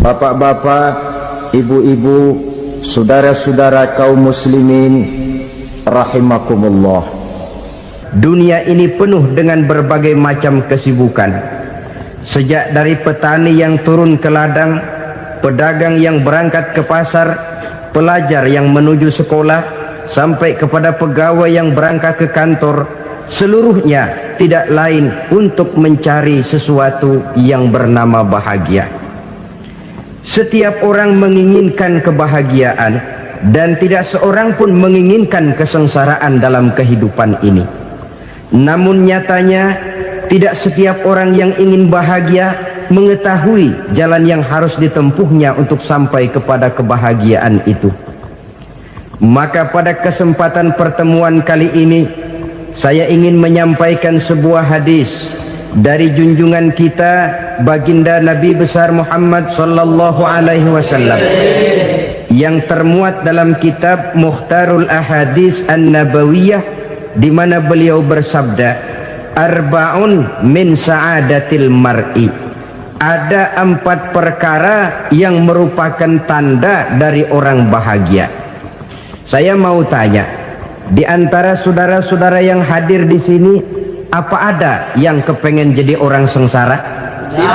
Bapak-bapak, ibu-ibu, saudara-saudara kaum muslimin rahimakumullah. Dunia ini penuh dengan berbagai macam kesibukan. Sejak dari petani yang turun ke ladang, pedagang yang berangkat ke pasar, pelajar yang menuju sekolah, sampai kepada pegawai yang berangkat ke kantor, seluruhnya tidak lain untuk mencari sesuatu yang bernama bahagia. Setiap orang menginginkan kebahagiaan, dan tidak seorang pun menginginkan kesengsaraan dalam kehidupan ini. Namun nyatanya tidak setiap orang yang ingin bahagia mengetahui jalan yang harus ditempuhnya untuk sampai kepada kebahagiaan itu. Maka pada kesempatan pertemuan kali ini, saya ingin menyampaikan sebuah hadis dari junjungan kita baginda Nabi besar Muhammad sallallahu alaihi wasallam yang termuat dalam kitab Mukhtarul Ahadits An-Nabawiyah, di mana beliau bersabda, arba'un min sa'adatil mar'i, ada 4 perkara yang merupakan tanda dari orang bahagia. Saya mau tanya, di antara saudara-saudara yang hadir di sini, apa ada yang kepengen jadi orang sengsara? Ya.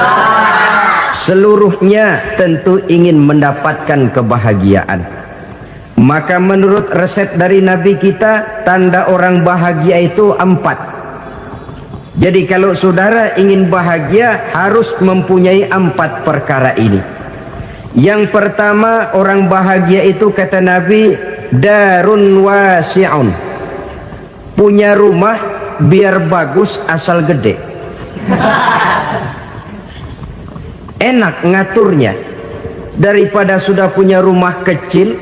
Seluruhnya tentu ingin mendapatkan kebahagiaan. Maka menurut resep dari Nabi kita, tanda orang bahagia itu 4. Jadi kalau saudara ingin bahagia, harus mempunyai 4 perkara ini. Yang pertama, orang bahagia itu kata Nabi, darun wasi'un, punya rumah biar bagus asal gede, enak ngaturnya, daripada sudah punya rumah kecil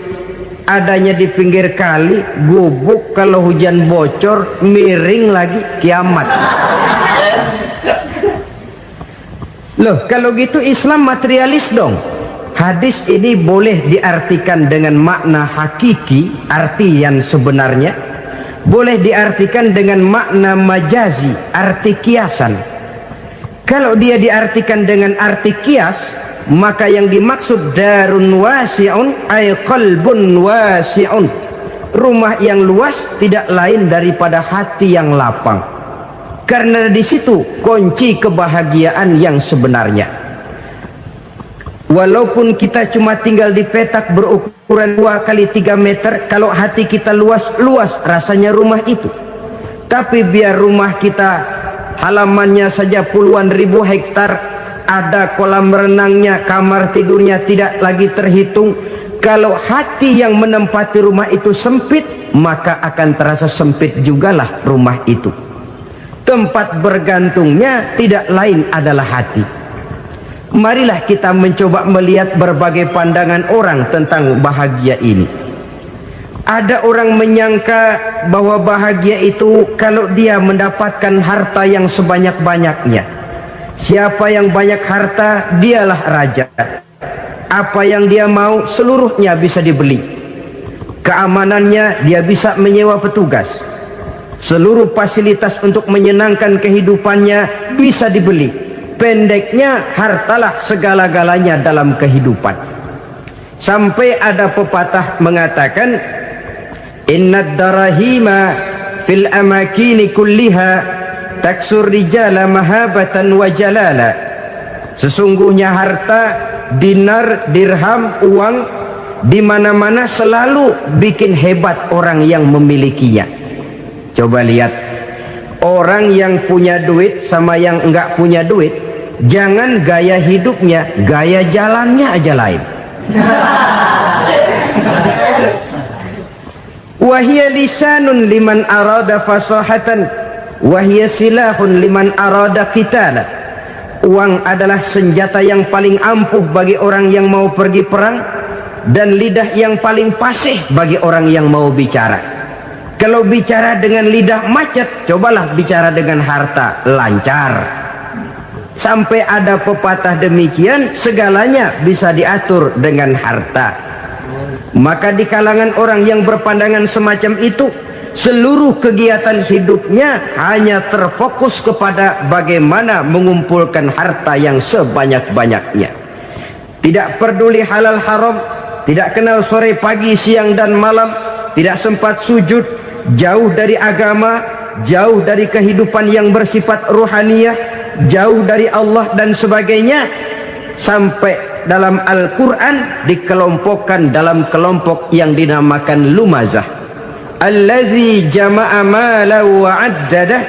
adanya di pinggir kali, gubuk, kalau hujan bocor miring lagi, kiamat. Loh, kalau gitu Islam materialis dong. Hadis ini boleh diartikan dengan makna hakiki, arti yang sebenarnya, boleh diartikan dengan makna majazi, arti kiasan. Kalau dia diartikan dengan arti kias, maka yang dimaksud darun wasi'un ay qalbun wasi'un, rumah yang luas tidak lain daripada hati yang lapang. Karena di situ kunci kebahagiaan yang sebenarnya. Walaupun kita cuma tinggal di petak berukuran 2 kali 3 meter, kalau hati kita luas rasanya rumah itu. Tapi biar rumah kita halamannya saja puluhan ribu hektar, ada kolam renangnya, kamar tidurnya tidak lagi terhitung, kalau hati yang menempati rumah itu sempit, maka akan terasa sempit jugalah rumah itu. Tempat bergantungnya tidak lain adalah hati. Marilah kita mencoba melihat berbagai pandangan orang tentang bahagia ini. Ada orang menyangka bahwa bahagia itu kalau dia mendapatkan harta yang sebanyak-banyaknya. Siapa yang banyak harta, dialah raja. Apa yang dia mau, seluruhnya bisa dibeli. Keamanannya, dia bisa menyewa petugas. Seluruh fasilitas untuk menyenangkan kehidupannya bisa dibeli. Pendeknya, hartalah segala-galanya dalam kehidupan. Sampai ada pepatah mengatakan, innad darahima fil amakini kulliha taksur rijala mahabatan wa jalala. Sesungguhnya harta, dinar, dirham, uang, di mana-mana selalu bikin hebat orang yang memilikinya. Coba lihat, orang yang punya duit sama yang enggak punya duit, jangan gaya hidupnya, gaya jalannya aja lain. Wahia lisanun liman arada fasahatan, wahia silahun liman arada qitala. Uang adalah senjata yang paling ampuh bagi orang yang mau pergi perang, dan lidah yang paling fasih bagi orang yang mau bicara. Kalau bicara dengan lidah macet, cobalah bicara dengan harta, lancar. Sampai ada pepatah demikian, segalanya bisa diatur dengan harta. Maka di kalangan orang yang berpandangan semacam itu, seluruh kegiatan hidupnya hanya terfokus kepada bagaimana mengumpulkan harta yang sebanyak-banyaknya. tidak peduli halal haram, tidak kenal sore pagi siang dan malam, tidak sempat sujud, jauh dari agama, jauh dari kehidupan yang bersifat ruhaniyah, jauh dari Allah dan sebagainya, sampai dalam Al-Quran dikelompokkan dalam kelompok yang dinamakan lumazah. Allazi jama'a malahu wa 'addadah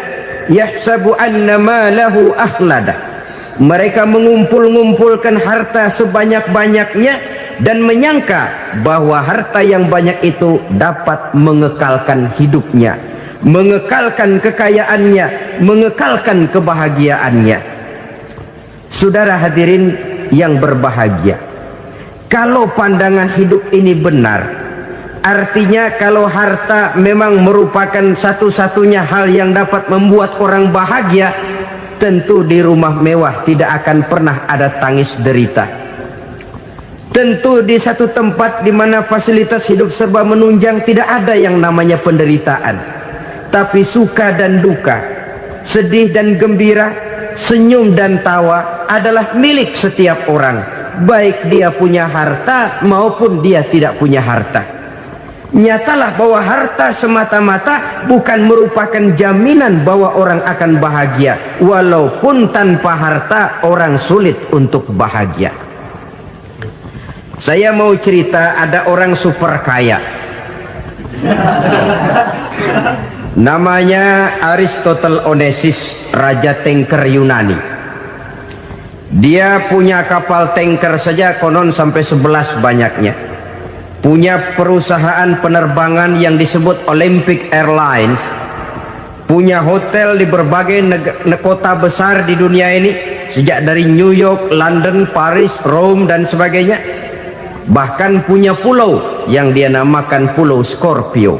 yahsabu anna malahu akhladah. Mereka mengumpul-ngumpulkan harta sebanyak-banyaknya dan menyangka bahwa harta yang banyak itu dapat mengekalkan hidupnya, mengekalkan kekayaannya, mengekalkan kebahagiaannya. Saudara hadirin yang berbahagia, kalau pandangan hidup ini benar, artinya kalau harta memang merupakan satu-satunya hal yang dapat membuat orang bahagia, tentu di rumah mewah tidak akan pernah ada tangis derita. Tentu di satu tempat di mana fasilitas hidup serba menunjang tidak ada yang namanya penderitaan. Tapi suka dan duka, sedih dan gembira, senyum dan tawa adalah milik setiap orang, baik dia punya harta maupun dia tidak punya harta. Nyatalah bahwa harta semata-mata bukan merupakan jaminan bahwa orang akan bahagia, walaupun tanpa harta orang sulit untuk bahagia. Saya mau cerita, ada orang super kaya, namanya Aristotle Onassis, raja tanker Yunani. Dia punya kapal tanker saja konon sampai 11 banyaknya. Punya perusahaan penerbangan yang disebut Olympic Airlines, punya hotel di berbagai kota besar di dunia ini, sejak dari New York, London, Paris, Rome dan sebagainya. Bahkan punya pulau yang dia namakan Pulau Scorpio.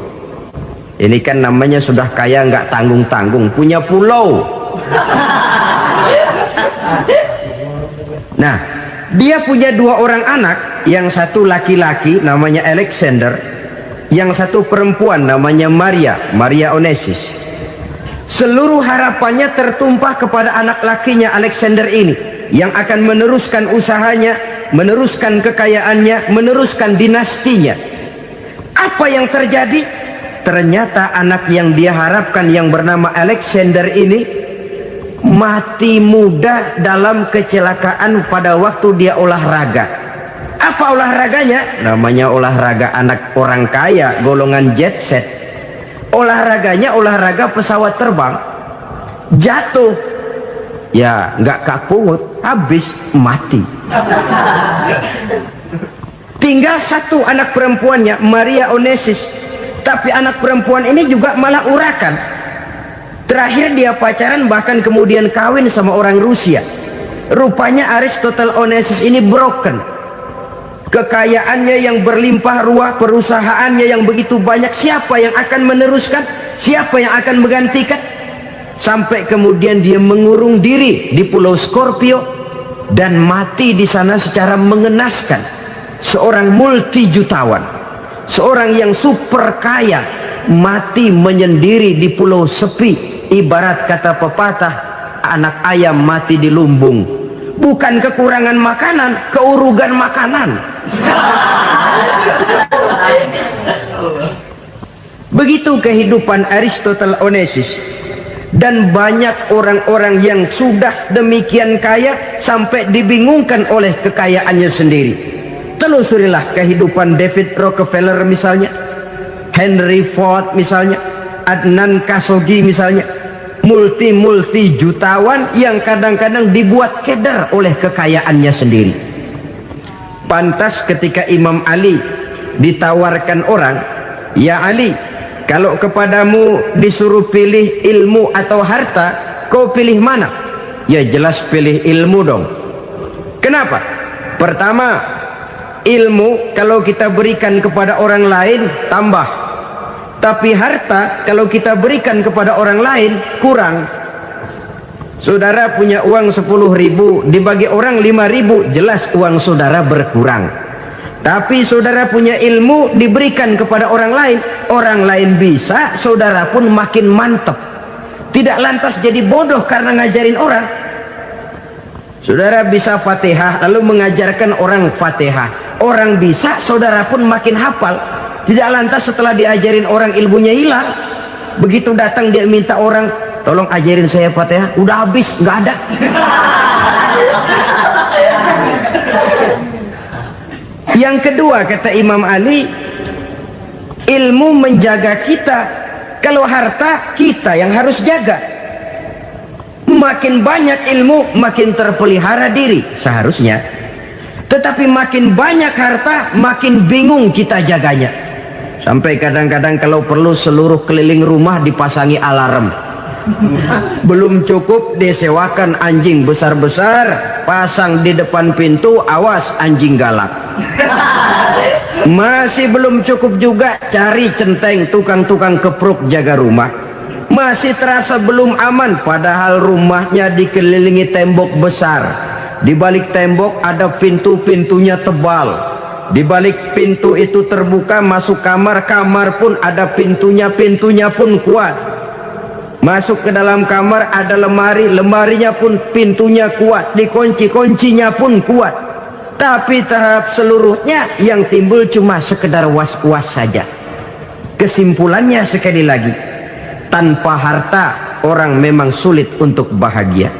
Ini kan namanya sudah kaya nggak tanggung-tanggung, punya pulau. Nah, dia punya 2 orang anak, yang satu laki-laki namanya Alexander, yang satu perempuan namanya Maria Onassis. Seluruh harapannya tertumpah kepada anak lakinya Alexander ini, yang akan meneruskan usahanya, meneruskan kekayaannya, meneruskan dinastinya. Apa yang terjadi? Ternyata anak yang dia harapkan yang bernama Alexander ini mati muda dalam kecelakaan pada waktu dia olahraga. Apa olahraganya? Namanya olahraga anak orang kaya, golongan jet set. Olahraganya olahraga pesawat terbang. Jatuh, ya nggak kapungut, habis mati. Tinggal satu anak perempuannya, Maria Onassis. Tapi anak perempuan ini juga malah urakan. Terakhir dia pacaran, bahkan kemudian kawin sama orang Rusia. Rupanya Aristotle Onassis ini broken. Kekayaannya yang berlimpah ruah, perusahaannya yang begitu banyak, siapa yang akan meneruskan? Siapa yang akan menggantikan? Sampai kemudian dia mengurung diri di Pulau Scorpio dan mati di sana secara mengenaskan. Seorang multijutawan, seorang yang super kaya, mati menyendiri di pulau sepi. Ibarat kata pepatah, anak ayam mati di lumbung. Bukan kekurangan makanan, keurugan makanan. Begitu kehidupan Aristotle Onassis. Dan banyak orang-orang yang sudah demikian kaya sampai dibingungkan oleh kekayaannya sendiri. Telusurilah kehidupan David Rockefeller misalnya, Henry Ford misalnya, Adnan Khashoggi misalnya. Multi jutawan yang kadang-kadang dibuat keder oleh kekayaannya sendiri. Pantas ketika Imam Ali ditawarkan orang, "Ya Ali, kalau kepadamu disuruh pilih ilmu atau harta, kau pilih mana?" Ya jelas pilih ilmu dong. Kenapa? Pertama, ilmu kalau kita berikan kepada orang lain tambah. Tapi harta kalau kita berikan kepada orang lain kurang. Saudara punya uang 10.000, dibagi orang 5.000, jelas uang saudara berkurang. Tapi saudara punya ilmu, diberikan kepada orang lain bisa, saudara pun makin mantap. Tidak lantas jadi bodoh karena ngajarin orang. Saudara bisa Fatihah lalu mengajarkan orang Fatihah, orang bisa, saudara pun makin hafal. Tidak lantas setelah diajarin orang ilmunya hilang. Begitu datang dia minta orang, tolong ajarin saya Fatihah, udah habis, nggak ada. Yang kedua kata Imam Ali, ilmu menjaga kita. Kalau harta, kita yang harus jaga. Makin banyak ilmu, makin terpelihara diri seharusnya. Tetapi makin banyak harta, makin bingung kita jaganya. Sampai kadang-kadang kalau perlu seluruh keliling rumah dipasangi alarm. Belum cukup disewakan anjing besar-besar, pasang di depan pintu, awas anjing galak. Masih belum cukup juga, cari centeng tukang-tukang kepruk jaga rumah. Masih terasa belum aman, padahal rumahnya dikelilingi tembok besar. Di balik tembok ada pintu-pintunya tebal. Di balik pintu itu terbuka masuk kamar, kamar pun ada pintunya, pintunya pun kuat. Masuk ke dalam kamar ada lemari, lemarinya pun pintunya kuat, dikunci, kuncinya pun kuat. Tapi terhadap seluruhnya yang timbul cuma sekedar was-was saja. Kesimpulannya sekali lagi, tanpa harta orang memang sulit untuk bahagia.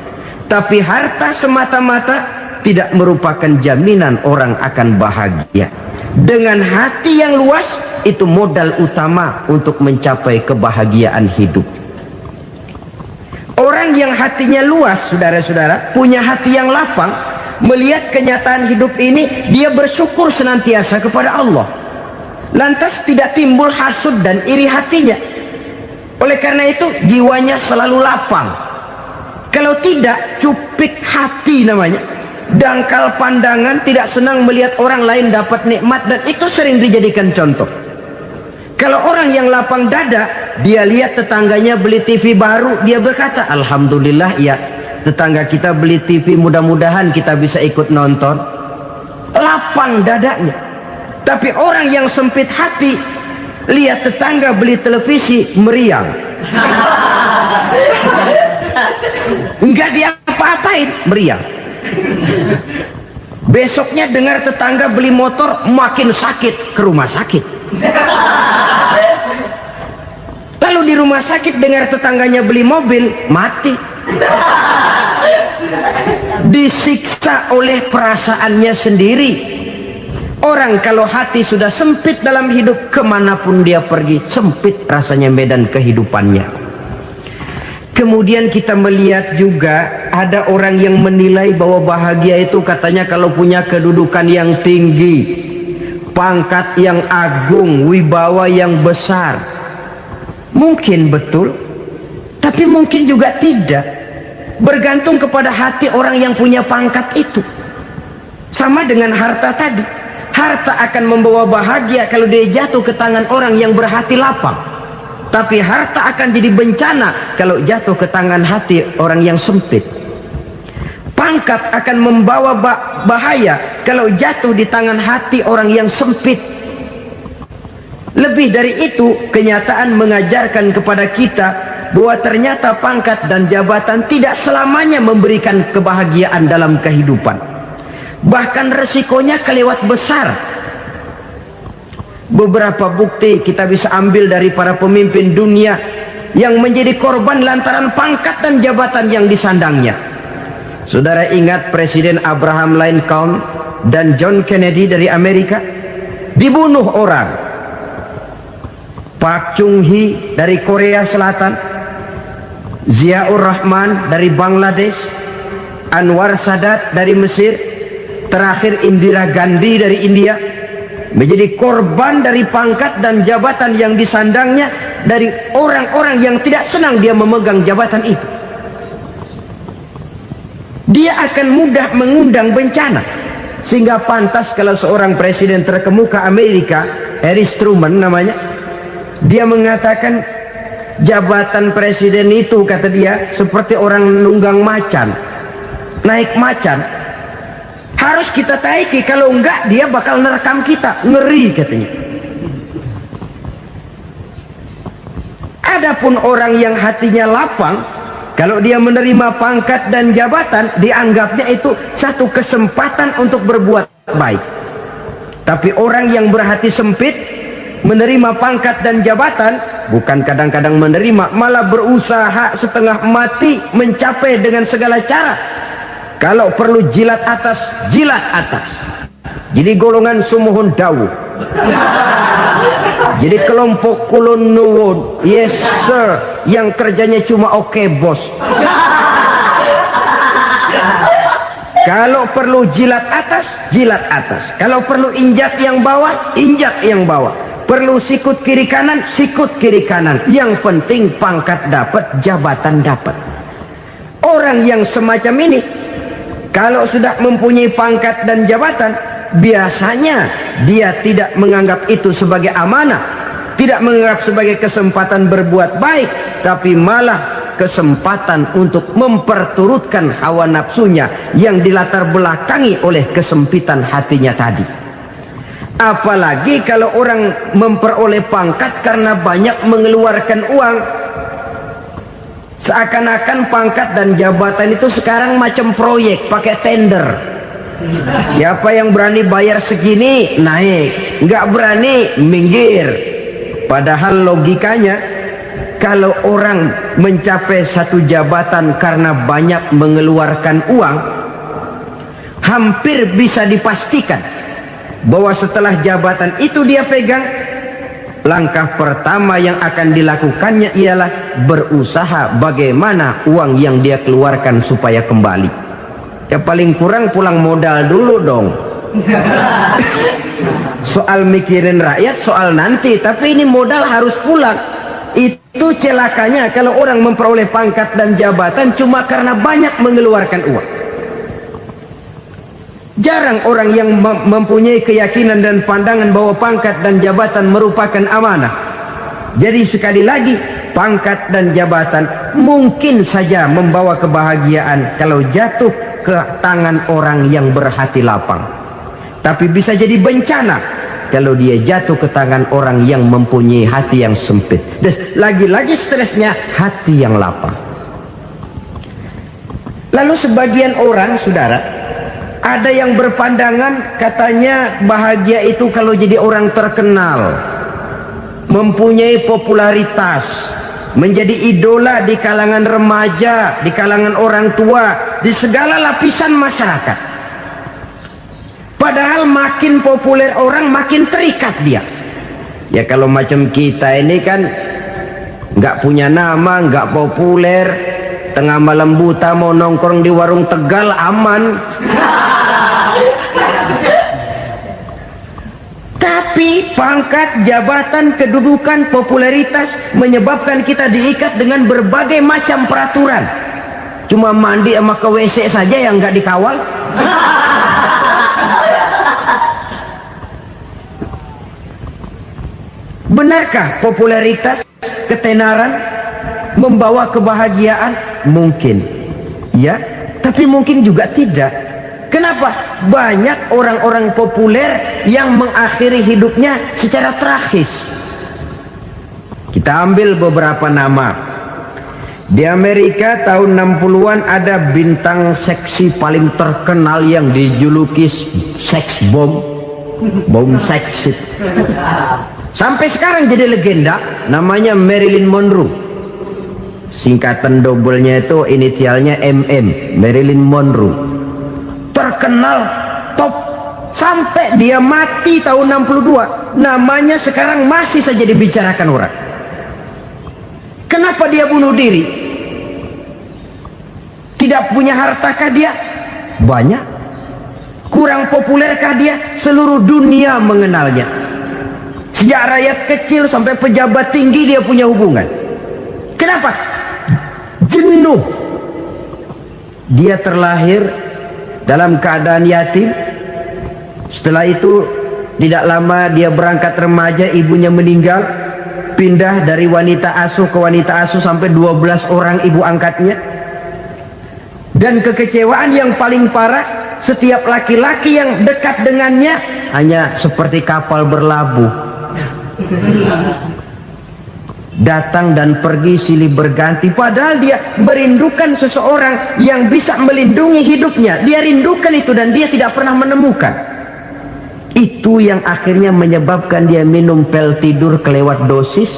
Tapi harta semata-mata tidak merupakan jaminan orang akan bahagia. Dengan hati yang luas, itu modal utama untuk mencapai kebahagiaan hidup. Orang yang hatinya luas, saudara-saudara, punya hati yang lapang, melihat kenyataan hidup ini, dia bersyukur senantiasa kepada Allah. Lantas tidak timbul hasud dan iri hatinya. Oleh karena itu jiwanya selalu lapang. Kalau tidak, cupik hati namanya, dangkal pandangan, tidak senang melihat orang lain dapat nikmat, dan itu sering dijadikan contoh. Kalau orang yang lapang dada, dia lihat tetangganya beli TV baru, dia berkata, alhamdulillah ya, tetangga kita beli TV, mudah-mudahan kita bisa ikut nonton. Lapang dadanya. Tapi orang yang sempit hati, lihat tetangga beli televisi, meriang. Enggak dia apa-apain, meriang. Besoknya dengar tetangga beli motor, makin sakit, ke rumah sakit. Lalu di rumah sakit dengar tetangganya beli mobil, mati. Disiksa oleh perasaannya sendiri. Orang kalau hati sudah sempit dalam hidup, kemanapun dia pergi, sempit rasanya medan kehidupannya. Kemudian kita melihat juga ada orang yang menilai bahwa bahagia itu katanya kalau punya kedudukan yang tinggi, pangkat yang agung, wibawa yang besar. Mungkin betul, tapi mungkin juga tidak. Bergantung kepada hati orang yang punya pangkat itu. Sama dengan harta tadi. Harta akan membawa bahagia kalau dia jatuh ke tangan orang yang berhati lapang. Tapi harta akan jadi bencana kalau jatuh ke tangan hati orang yang sempit. Pangkat akan membawa bahaya kalau jatuh di tangan hati orang yang sempit. Lebih dari itu, kenyataan mengajarkan kepada kita bahwa ternyata pangkat dan jabatan tidak selamanya memberikan kebahagiaan dalam kehidupan. Bahkan resikonya kelewat besar. Beberapa bukti kita bisa ambil dari para pemimpin dunia yang menjadi korban lantaran pangkat dan jabatan yang disandangnya. Saudara ingat Presiden Abraham Lincoln dan John Kennedy dari Amerika? Dibunuh orang. Park Chung-hee dari Korea Selatan, Ziaur Rahman dari Bangladesh, Anwar Sadat dari Mesir, terakhir Indira Gandhi dari India, menjadi korban dari pangkat dan jabatan yang disandangnya dari orang-orang yang tidak senang dia memegang jabatan itu. Dia akan mudah mengundang bencana. Sehingga pantas kalau seorang presiden terkemuka Amerika, Harry Truman namanya, dia mengatakan jabatan presiden itu, kata dia, seperti orang nunggang macan, naik macan. Harus kita taiki, kalau enggak dia bakal nerekam kita, ngeri katanya. Adapun orang yang hatinya lapang, Kalau dia menerima pangkat dan jabatan, dianggapnya itu satu kesempatan untuk berbuat baik. Tapi orang yang berhati sempit, menerima pangkat dan jabatan, bukan kadang-kadang menerima, malah berusaha setengah mati mencapai dengan segala cara. Kalau perlu jilat atas, jilat atas. Jadi golongan sumuhun dawu. Jadi kelompok kulon nuwun, yes sir, yang kerjanya cuma oke bos. Kalau perlu jilat atas, jilat atas. Kalau perlu injak yang bawah, injak yang bawah. Perlu sikut kiri kanan, sikut kiri kanan. Yang penting pangkat dapat, jabatan dapat. Orang yang semacam ini, kalau sudah mempunyai pangkat dan jabatan, biasanya dia tidak menganggap itu sebagai amanah, tidak menganggap sebagai kesempatan berbuat baik, tapi malah kesempatan untuk memperturutkan hawa nafsunya yang dilatar belakangi oleh kesempitan hatinya tadi. Apalagi kalau orang memperoleh pangkat karena banyak mengeluarkan uang, seakan-akan pangkat dan jabatan itu sekarang macam proyek pakai tender. Siapa yang berani bayar segini naik, nggak berani minggir. Padahal logikanya, kalau orang mencapai satu jabatan karena banyak mengeluarkan uang, hampir bisa dipastikan bahwa setelah jabatan itu dia pegang, langkah pertama yang akan dilakukannya ialah berusaha bagaimana uang yang dia keluarkan supaya kembali. Ya paling kurang pulang modal dulu dong. Soal mikirin rakyat soal nanti, tapi ini modal harus pulang. Itu celakanya kalau orang memperoleh pangkat dan jabatan cuma karena banyak mengeluarkan uang. Jarang orang yang mempunyai keyakinan dan pandangan bahwa pangkat dan jabatan merupakan amanah. Jadi sekali lagi, pangkat dan jabatan mungkin saja membawa kebahagiaan kalau jatuh ke tangan orang yang berhati lapang. Tapi bisa jadi bencana kalau dia jatuh ke tangan orang yang mempunyai hati yang sempit. Dan lagi-lagi stresnya hati yang lapang. Lalu sebagian orang, saudara, ada yang berpandangan katanya bahagia itu kalau jadi orang terkenal, mempunyai popularitas, menjadi idola di kalangan remaja, di kalangan orang tua, di segala lapisan masyarakat. Padahal makin populer orang, makin terikat dia. Ya kalau macam kita ini kan nggak punya nama, nggak populer, tengah malam buta mau nongkrong di warung Tegal aman. Tapi pangkat, jabatan, kedudukan, popularitas menyebabkan kita diikat dengan berbagai macam peraturan. Cuma mandi sama ke WC saja yang nggak dikawal. Benarkah popularitas, ketenaran membawa kebahagiaan? Mungkin ya, tapi mungkin juga tidak. Kenapa? Banyak orang-orang populer yang mengakhiri hidupnya secara tragis. Kita ambil beberapa nama. Di Amerika tahun 60-an ada bintang seksi paling terkenal yang dijuluki seks bom, bom seksi. Sampai sekarang jadi legenda, namanya Marilyn Monroe. Singkatan doublenya itu inisialnya MM, Marilyn Monroe. Terkenal, top, sampai dia mati tahun 62. Namanya sekarang masih saja dibicarakan orang. Kenapa dia bunuh diri? Tidak punya hartakah dia? Banyak. Kurang populerkah dia? Seluruh dunia mengenalnya. Sejak rakyat kecil sampai pejabat tinggi dia punya hubungan. Kenapa? Jenuh. Dia terlahir dalam keadaan yatim. Setelah itu tidak lama dia berangkat remaja, ibunya meninggal. Pindah dari wanita asuh ke wanita asuh sampai 12 orang ibu angkatnya. Dan kekecewaan yang paling parah, setiap laki-laki yang dekat dengannya hanya seperti kapal berlabuh. datang dan pergi silih berganti, padahal dia merindukan seseorang yang bisa melindungi hidupnya. Dia rindukan itu dan dia tidak pernah menemukan. Itu yang akhirnya menyebabkan dia minum pil tidur kelewat dosis,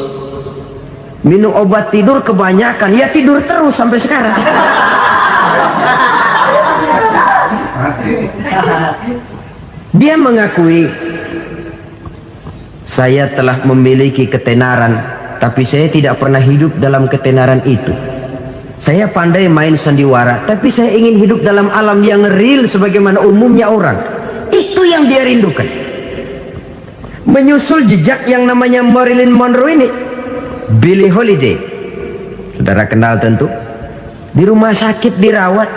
minum obat tidur kebanyakan, ya tidur terus sampai sekarang. Dia mengakui, saya telah memiliki ketenaran, tapi saya tidak pernah hidup dalam ketenaran itu. Saya pandai main sandiwara, tapi saya ingin hidup dalam alam yang real sebagaimana umumnya orang. Itu yang dia rindukan. Menyusul jejak yang namanya Marilyn Monroe ini, Billie Holiday, saudara kenal tentu, di rumah sakit dirawat.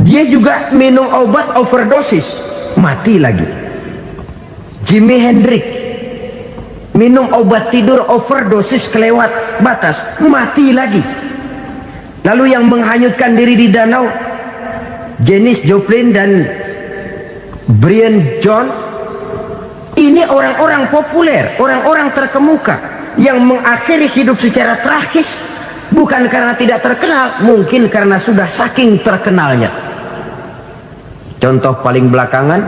Dia juga minum obat overdosis, mati lagi. Jimi Hendrix minum obat tidur overdosis kelewat batas, mati lagi. Lalu yang menghanyutkan diri di danau, Janis Joplin dan Brian Jones. Ini orang-orang populer, orang-orang terkemuka yang mengakhiri hidup secara tragis, bukan karena tidak terkenal, mungkin karena sudah saking terkenalnya. Contoh paling belakangan,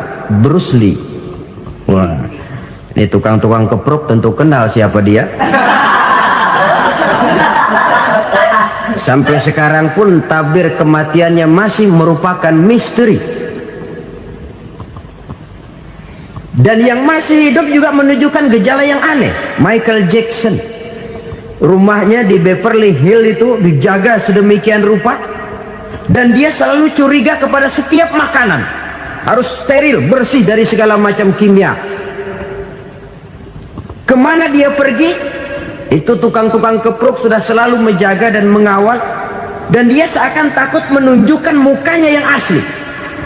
Bruce Lee. Wah, ini tukang-tukang keprok tentu kenal siapa dia. Sampai sekarang pun tabir kematiannya masih merupakan misteri. Dan yang masih hidup juga menunjukkan gejala yang aneh. Michael Jackson, rumahnya di Beverly Hills itu dijaga sedemikian rupa, dan dia selalu curiga kepada setiap makanan harus steril, bersih dari segala macam kimia. Kemana dia pergi, itu tukang-tukang keprok sudah selalu menjaga dan mengawal, dan dia seakan takut menunjukkan mukanya yang asli.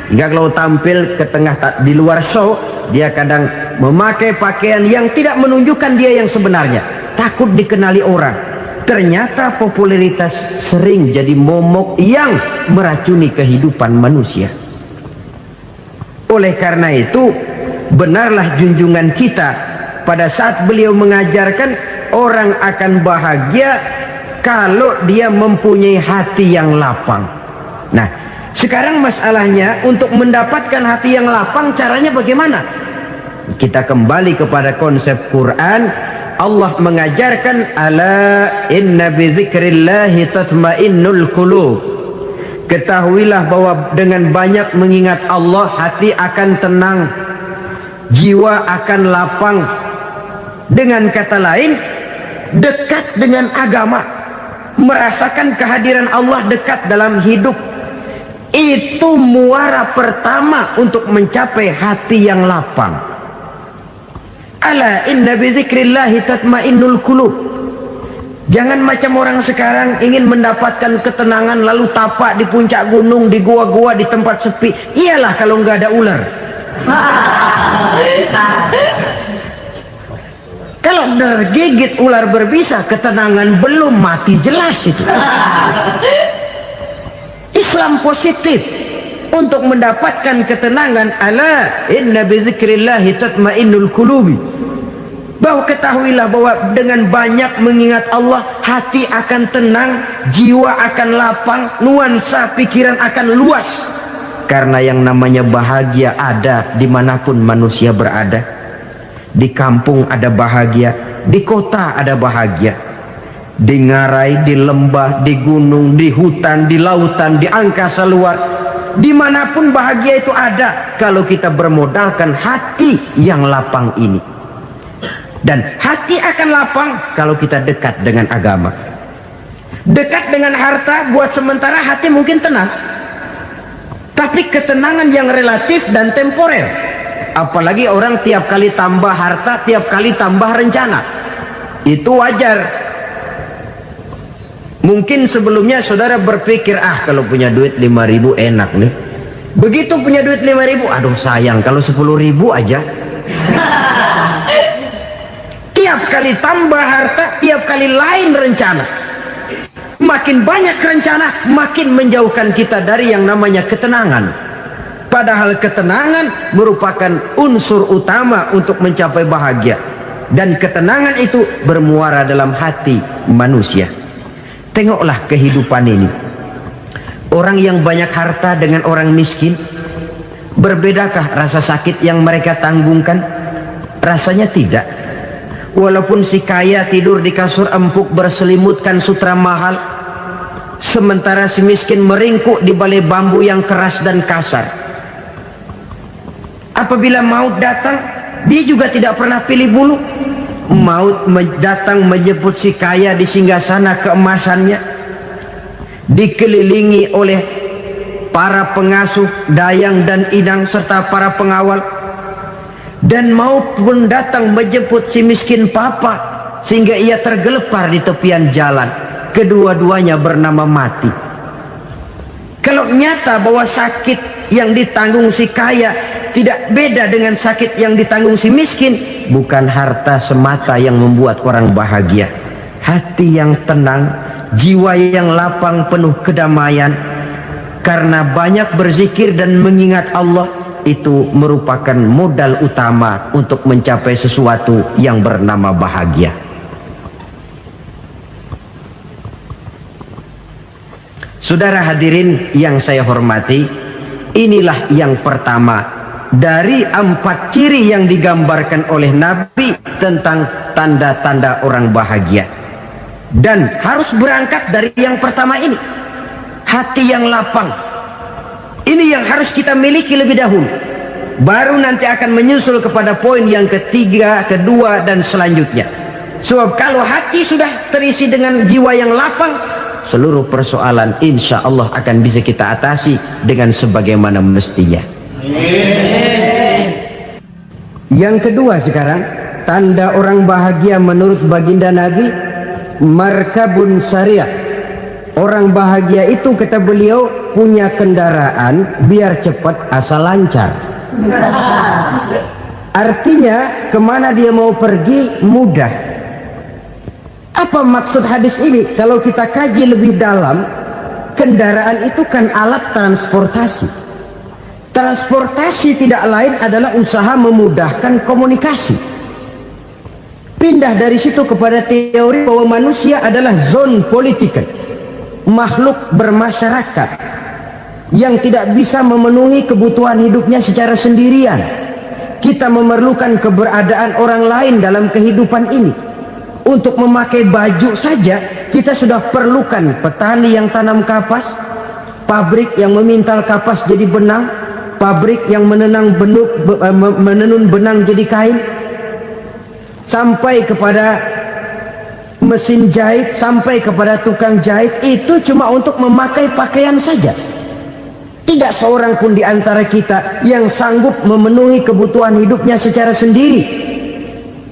Hingga kalau tampil ke tengah di luar show, dia kadang memakai pakaian yang tidak menunjukkan dia yang sebenarnya, takut dikenali orang. Ternyata popularitas sering jadi momok yang meracuni kehidupan manusia. Oleh karena itu, benarlah junjungan kita pada saat beliau mengajarkan orang akan bahagia kalau dia mempunyai hati yang lapang. Nah, sekarang masalahnya untuk mendapatkan hati yang lapang, caranya bagaimana? Kita kembali kepada konsep Quran. Allah mengajarkan, ala inna bi dzikrillahi tatmainnul qulub. Ketahuilah bahwa dengan banyak mengingat Allah, hati akan tenang, jiwa akan lapang. Dengan kata lain, dekat dengan agama, merasakan kehadiran Allah dekat dalam hidup, itu muara pertama untuk mencapai hati yang lapang. Ala inna bi dzikrillahi tatmainnul qulub. Jangan macam orang sekarang ingin mendapatkan ketenangan lalu tapak di puncak gunung, di gua-gua, di tempat sepi. Iyalah kalau nggak ada ular. Kalau tergigit ular berbisa, ketenangan belum, mati jelas itu. Islam positif untuk mendapatkan ketenangan. Ala inna bi dzikrillahi tatmainnul qulubi. Bahwa ketahuilah bahwa dengan banyak mengingat Allah, hati akan tenang, jiwa akan lapang, nuansa pikiran akan luas. Karena yang namanya bahagia ada dimanapun manusia berada. Di kampung ada bahagia, di kota ada bahagia, di ngarai, di lembah, di gunung, di hutan, di lautan, di angkasa luar, dimanapun bahagia itu ada kalau kita bermodalkan hati yang lapang ini. Dan hati akan lapang kalau kita dekat dengan agama. Dekat dengan harta buat sementara hati mungkin tenang, tapi ketenangan yang relatif dan temporer. Apalagi orang tiap kali tambah harta, tiap kali tambah rencana, itu wajar. Mungkin sebelumnya saudara berpikir, kalau punya duit 5.000 enak nih. Begitu punya duit 5.000, aduh sayang kalau 10.000 aja. Tiap kali tambah harta, tiap kali lain rencana. Makin banyak rencana, makin menjauhkan kita dari yang namanya ketenangan. Padahal ketenangan merupakan unsur utama untuk mencapai bahagia. dan ketenangan itu bermuara dalam hati manusia. Tengoklah kehidupan ini. Orang yang banyak harta dengan orang miskin, berbedakah rasa sakit yang mereka tanggungkan? Rasanya tidak. Walaupun si kaya tidur di kasur empuk berselimutkan sutra mahal, sementara si miskin meringkuk di balai bambu yang keras dan kasar. Apabila maut datang, dia juga tidak pernah pilih bulu. Maut datang menjemput si kaya di singgasana keemasannya, dikelilingi oleh para pengasuh, dayang dan inang serta para pengawal. Dan maut pun datang menjemput si miskin papa, sehingga ia tergelepar di tepian jalan. Kedua-duanya bernama mati. Kalau nyata bahwa sakit yang ditanggung si kaya tidak beda dengan sakit yang ditanggung si miskin, bukan harta semata yang membuat orang bahagia. Hati yang tenang, jiwa yang lapang penuh kedamaian karena banyak berzikir dan mengingat Allah, itu merupakan modal utama untuk mencapai sesuatu yang bernama bahagia. Saudara hadirin yang saya hormati, inilah yang pertama dari 4 ciri yang digambarkan oleh Nabi tentang tanda-tanda orang bahagia. Dan harus berangkat dari yang pertama ini, hati yang lapang. Ini yang harus kita miliki lebih dahulu, baru nanti akan menyusul kepada poin yang ketiga, kedua dan selanjutnya. Sebab kalau hati sudah terisi dengan jiwa yang lapang, seluruh persoalan insya Allah akan bisa kita atasi dengan sebagaimana mestinya. Yang kedua sekarang, tanda orang bahagia menurut baginda Nabi, markabun syariah. Orang bahagia itu, kata beliau, punya kendaraan biar cepat asal lancar. Artinya kemana dia mau pergi mudah. Apa maksud hadis ini? Kalau kita kaji lebih dalam, kendaraan itu kan alat transportasi. Transportasi tidak lain adalah usaha memudahkan komunikasi. Pindah dari situ kepada teori bahwa manusia adalah zon political, makhluk bermasyarakat yang tidak bisa memenuhi kebutuhan hidupnya secara sendirian. Kita memerlukan keberadaan orang lain dalam kehidupan ini. Untuk memakai baju saja kita sudah perlukan petani yang tanam kapas, pabrik yang memintal kapas jadi benang, pabrik yang menenun benang jadi kain, sampai kepada mesin jahit, sampai kepada tukang jahit. Itu cuma untuk memakai pakaian saja. Tidak seorang pun di antara kita yang sanggup memenuhi kebutuhan hidupnya secara sendiri.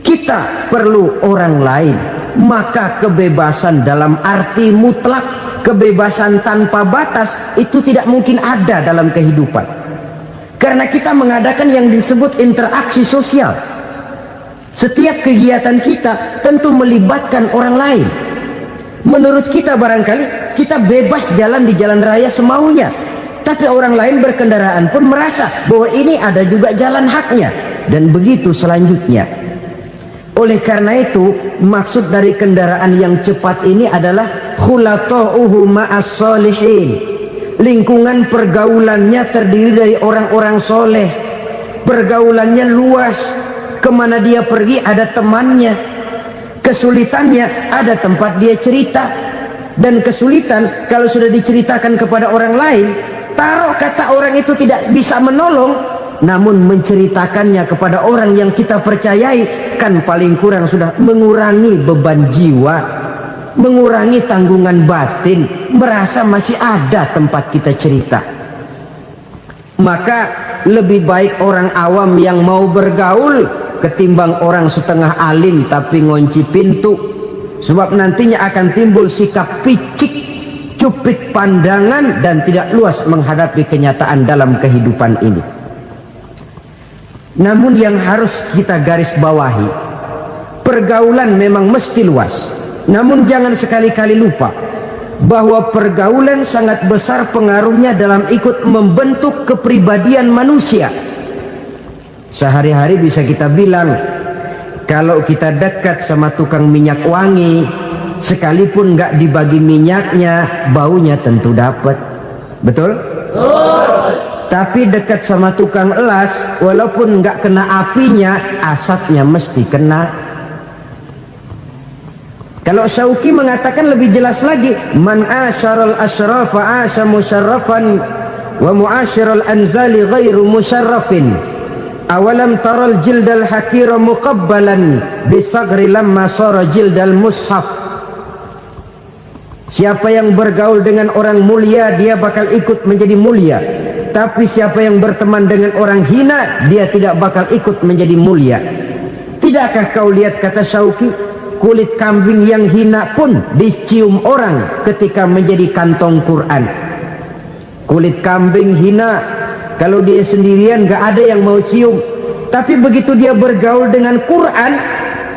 Kita perlu orang lain. Maka kebebasan dalam arti mutlak, kebebasan tanpa batas, itu tidak mungkin ada dalam kehidupan. Karena kita mengadakan yang disebut interaksi sosial. Setiap kegiatan kita tentu melibatkan orang lain. Menurut kita barangkali kita bebas jalan di jalan raya semaunya, tapi orang lain berkendaraan pun merasa bahwa ini ada juga jalan haknya, dan begitu selanjutnya. Oleh karena itu, maksud dari kendaraan yang cepat ini adalah khulatuhu ma'as solihin. Lingkungan pergaulannya terdiri dari orang-orang soleh. Pergaulannya luas. Kemana dia pergi ada temannya. Kesulitannya ada tempat dia cerita. Dan kesulitan kalau sudah diceritakan kepada orang lain, taruh kata orang itu tidak bisa menolong, namun menceritakannya kepada orang yang kita percayai, kan paling kurang sudah mengurangi beban jiwa, mengurangi tanggungan batin, merasa masih ada tempat kita cerita. Maka lebih baik orang awam yang mau bergaul ketimbang orang setengah alim tapi ngunci pintu. Sebab nantinya akan timbul sikap picik, cupik pandangan, dan tidak luas menghadapi kenyataan dalam kehidupan ini. Namun yang harus kita garis bawahi, pergaulan memang mesti luas. Namun jangan sekali-kali lupa bahwa pergaulan sangat besar pengaruhnya dalam ikut membentuk kepribadian manusia. Sehari-hari bisa kita bilang Kalau kita dekat sama tukang minyak wangi, sekalipun nggak dibagi minyaknya, baunya tentu dapat. Betul? Tapi dekat sama tukang elas, walaupun nggak kena apinya, asapnya mesti kena. Kalau Syauqi mengatakan lebih jelas lagi, man asyaral asyrafa asya musyarrafan wa muasyiral anzali ghairu musyarrafin. Awalam taral jildal hakira muqabbalan bisagri lamma sara jildal mushaf. Siapa yang bergaul dengan orang mulia, dia bakal ikut menjadi mulia. Tapi siapa yang berteman dengan orang hina, dia tidak bakal ikut menjadi mulia. Tidakkah kau lihat, kata Syauqi, kulit kambing yang hina pun dicium orang ketika menjadi kantong Quran. Kulit kambing hina, kalau dia sendirian gak ada yang mau cium. Tapi begitu dia bergaul dengan Quran,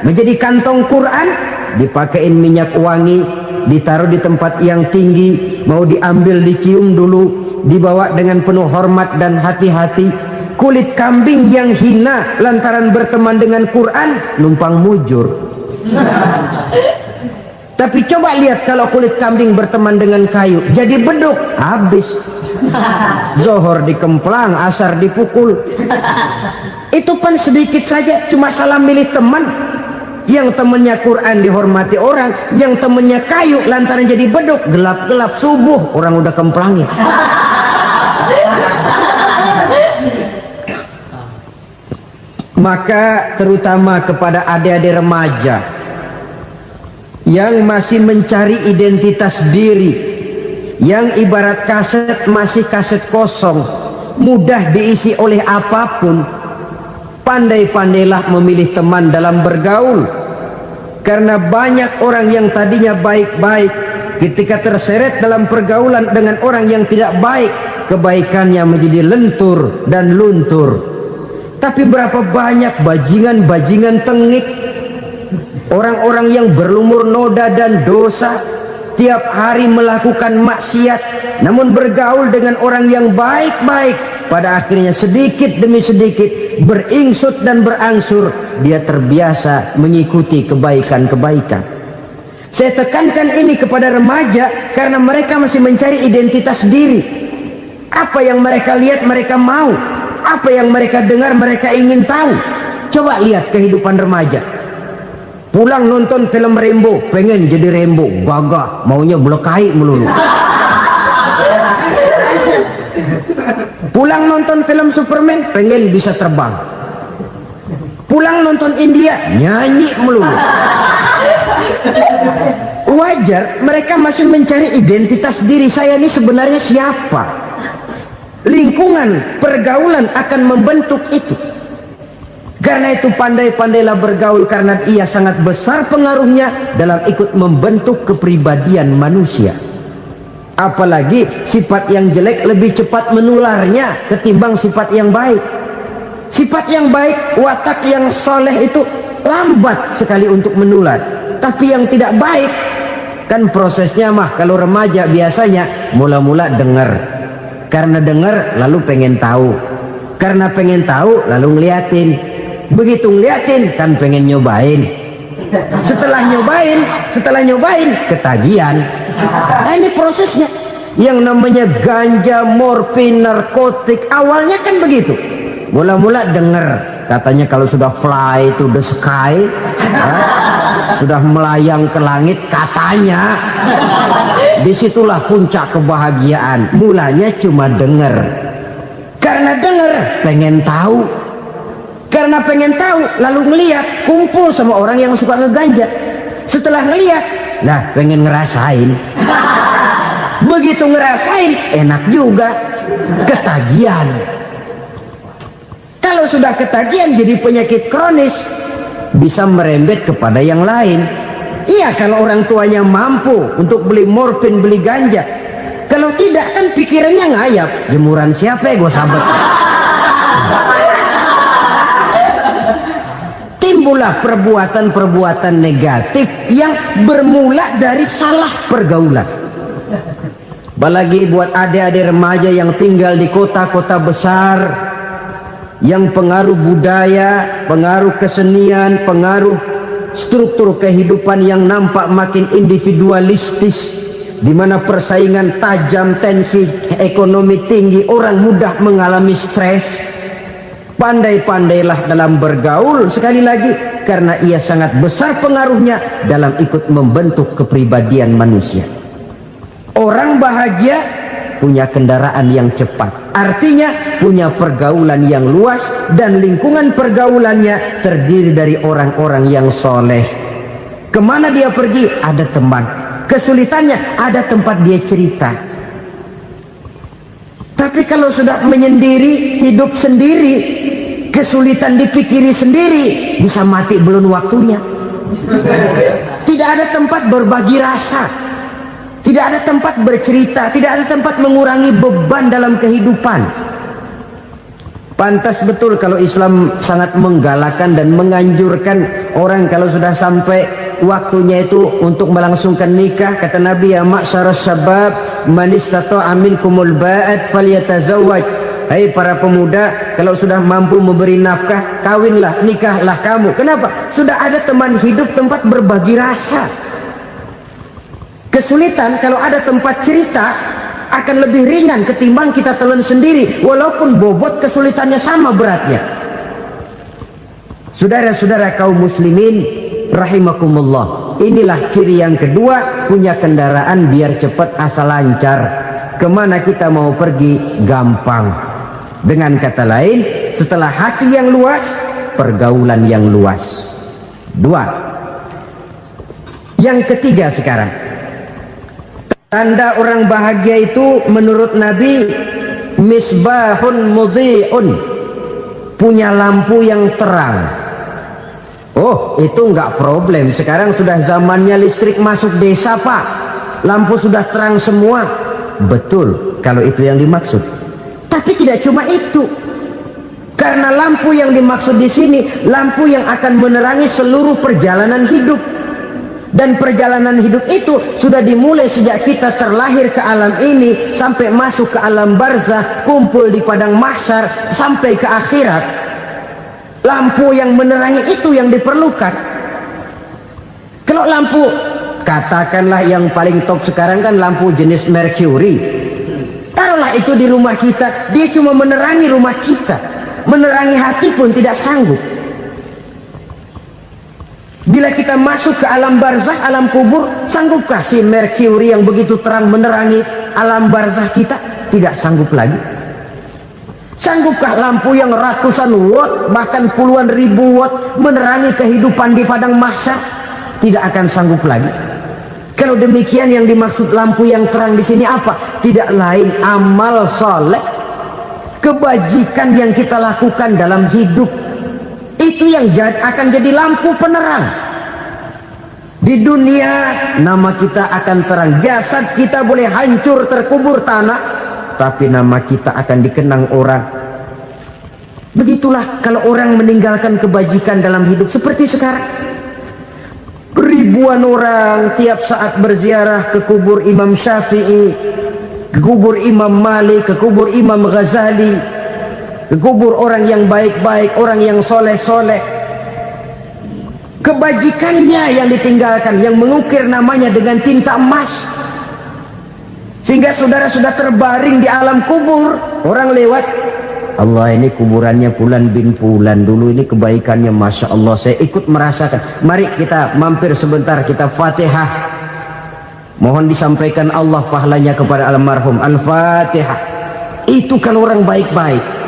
menjadi kantong Quran, dipakein minyak wangi, ditaruh di tempat yang tinggi, mau diambil dicium dulu, dibawa dengan penuh hormat dan hati-hati. Kulit kambing yang hina lantaran berteman dengan Quran, numpang mujur. Tapi coba lihat kalau kulit kambing berteman dengan kayu, jadi beduk, habis. Zohor dikemplang, asar dipukul. Itu pun sedikit saja, cuma salah milih teman. Yang temannya Quran dihormati orang, yang temannya kayu lantaran jadi beduk, gelap-gelap subuh orang udah kemplangnya. Maka terutama kepada adik-adik remaja yang masih mencari identitas diri, yang ibarat kaset masih kaset kosong, mudah diisi oleh apapun, pandai-pandailah memilih teman dalam bergaul. Karena banyak orang yang tadinya baik-baik, ketika terseret dalam pergaulan dengan orang yang tidak baik, kebaikannya menjadi lentur dan luntur. Tapi berapa banyak bajingan-bajingan tengik, orang-orang yang berlumur noda dan dosa, tiap hari melakukan maksiat, namun bergaul dengan orang yang baik-baik, pada akhirnya sedikit demi sedikit beringsut dan berangsur dia terbiasa mengikuti kebaikan-kebaikan. Saya tekankan ini kepada remaja karena mereka masih mencari identitas diri. Apa yang mereka lihat mereka mau, apa yang mereka dengar mereka ingin tahu. Coba lihat kehidupan remaja. Pulang nonton film Rambo, pengen jadi Rambo, gagah, maunya belekai melulu. Pulang nonton film Superman, pengen bisa terbang. Pulang nonton India, nyanyi melulu. Wajar, mereka masih mencari identitas diri. Saya ini sebenarnya siapa? Lingkungan, pergaulan akan membentuk itu. Karena itu pandai-pandailah bergaul, karena ia sangat besar pengaruhnya dalam ikut membentuk kepribadian manusia. Apalagi sifat yang jelek lebih cepat menularnya ketimbang sifat yang baik. Sifat yang baik, watak yang soleh itu lambat sekali untuk menular. Tapi yang tidak baik, kan prosesnya mah kalau remaja biasanya mula-mula dengar. Karena dengar lalu pengen tahu. Karena pengen tahu lalu ngeliatin. Begitu ngeliatin kan pengen nyobain. Setelah nyobain ketagihan. Nah, ini prosesnya. Yang namanya ganja, morfin, narkotik awalnya kan begitu. Mula-mula dengar katanya kalau sudah fly to the sky, sudah melayang ke langit katanya, disitulah puncak kebahagiaan. Mulanya cuma dengar. Karena dengar pengen tahu. Karena pengen tahu lalu ngeliat, kumpul sama orang yang suka ngeganja. Setelah ngeliat, nah pengen ngerasain. Begitu ngerasain enak juga, ketagihan. Kalau sudah ketagihan jadi penyakit kronis, bisa merembet kepada yang lain. Iya, kalau orang tuanya mampu untuk beli morfin, beli ganja. Kalau tidak kan pikirannya ngayap, jemuran siapa ya gue sabet. Timbullah perbuatan-perbuatan negatif yang bermula dari salah pergaulan. Apalagi buat adik-adik remaja yang tinggal di kota-kota besar, yang pengaruh budaya, pengaruh kesenian, pengaruh struktur kehidupan yang nampak makin individualistis, di mana persaingan tajam, tensi ekonomi tinggi, orang mudah mengalami stres. Pandai-pandailah dalam bergaul, sekali lagi, karena ia sangat besar pengaruhnya dalam ikut membentuk kepribadian manusia. Orang bahagia punya kendaraan yang cepat, artinya punya pergaulan yang luas, dan lingkungan pergaulannya terdiri dari orang-orang yang soleh. Kemana dia pergi, ada teman. Kesulitannya, ada tempat dia cerita. Tapi kalau sudah menyendiri, hidup sendiri, kesulitan dipikiri sendiri, bisa mati belum waktunya. Tidak ada tempat berbagi rasa, tidak ada tempat bercerita, tidak ada tempat mengurangi beban dalam kehidupan. Pantas betul kalau Islam sangat menggalakkan dan menganjurkan orang kalau sudah sampai waktunya itu untuk melangsungkan nikah. Kata Nabi, ya ma'syaras syabab man istata'a minkumul ba'at falyatazawwaj. Hai para pemuda, kalau sudah mampu memberi nafkah, kawinlah, nikahlah kamu. Kenapa? Sudah ada teman hidup, tempat berbagi rasa. Kesulitan kalau ada tempat cerita akan lebih ringan ketimbang kita telan sendiri, walaupun bobot kesulitannya sama beratnya. Saudara-saudara kaum muslimin rahimakumullah, inilah ciri yang kedua, punya kendaraan biar cepat asal lancar. Kemana kita mau pergi gampang. Dengan kata lain, setelah hati yang luas, pergaulan yang luas. Dua. Yang ketiga sekarang, tanda orang bahagia itu menurut Nabi, misbahun mudhi'un, punya lampu yang terang. Oh, itu enggak problem. Sekarang sudah zamannya listrik masuk desa, Pak. Lampu sudah terang semua. Betul, kalau itu yang dimaksud. Tapi tidak cuma itu. Karena lampu yang dimaksud di sini, lampu yang akan menerangi seluruh perjalanan hidup. Dan perjalanan hidup itu sudah dimulai sejak kita terlahir ke alam ini, sampai masuk ke alam barzah, kumpul di padang mahsyar, sampai ke akhirat. Lampu yang menerangi itu yang diperlukan. Kalau lampu, katakanlah yang paling top sekarang kan lampu jenis Mercury. Taruhlah itu di rumah kita, dia cuma menerangi rumah kita, menerangi hati pun tidak sanggup. Bila kita masuk ke alam barzah, alam kubur, sanggupkah si Mercury yang begitu terang menerangi alam barzah kita? Tidak sanggup lagi. Sanggupkah lampu yang ratusan watt, bahkan puluhan ribu watt menerangi kehidupan di padang mahsyar? Tidak akan sanggup lagi. Kalau demikian, yang dimaksud lampu yang terang di sini apa? Tidak lain amal soleh, kebajikan yang kita lakukan dalam hidup. Itu yang akan jadi lampu penerang. Di dunia nama kita akan terang, jasad kita boleh hancur terkubur tanah, tapi nama kita akan dikenang orang. Begitulah kalau orang meninggalkan kebajikan dalam hidup seperti sekarang. Ribuan orang tiap saat berziarah ke kubur Imam Syafi'i, ke kubur Imam Malik, ke kubur Imam Ghazali, ke kubur orang yang baik-baik, orang yang soleh-soleh. Kebajikannya yang ditinggalkan, yang mengukir namanya dengan tinta emas, sehingga saudara sudah terbaring di alam kubur. Orang lewat, Allah, ini kuburannya Fulan bin Fulan, dulu ini kebaikannya Masya Allah, saya ikut merasakan. Mari kita mampir sebentar, kita Fatihah, mohon disampaikan Allah pahalanya kepada almarhum. Al-Fatihah. Itu kalau orang baik-baik.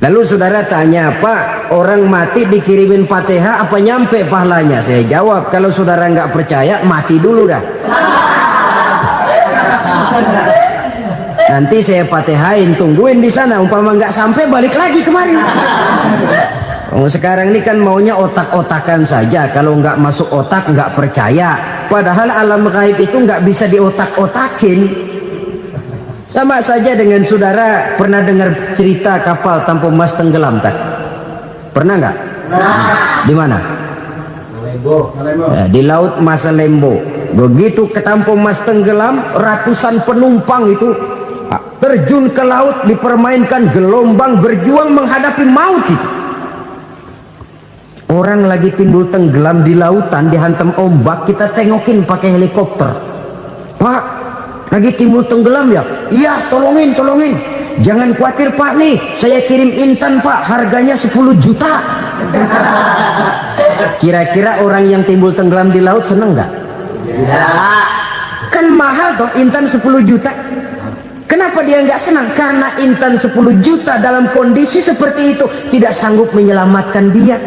Lalu saudara tanya, Pak, orang mati dikirimin Fatihah apa nyampe pahalanya? Saya jawab, kalau saudara nggak percaya, mati dulu dah. Nanti saya Fatihain, tungguin di sana, umpama nggak sampai balik lagi kemari. Sekarang ini kan maunya otak-otakan saja, kalau nggak masuk otak nggak percaya. Padahal alam gaib itu nggak bisa diotak-otakin. Sama saja dengan saudara pernah dengar cerita kapal Tampu Mas tenggelam kan? Pernah nggak? Di mana? Ya, di laut Masalembo. Begitu ke Tampu Mas tenggelam, ratusan penumpang itu terjun ke laut, dipermainkan gelombang, berjuang menghadapi maut itu. Orang lagi timbul tenggelam di lautan, dihantam ombak, kita tengokin pakai helikopter. Pak, lagi timbul tenggelam ya? Iya, tolongin. Jangan khawatir Pak, nih saya kirim intan Pak, harganya 10 juta. Kira-kira orang yang timbul tenggelam di laut seneng nggak? Tidak. Kan mahal toh intan 10 juta. Kenapa dia nggak senang? Karena intan 10 juta dalam kondisi seperti itu tidak sanggup menyelamatkan dia.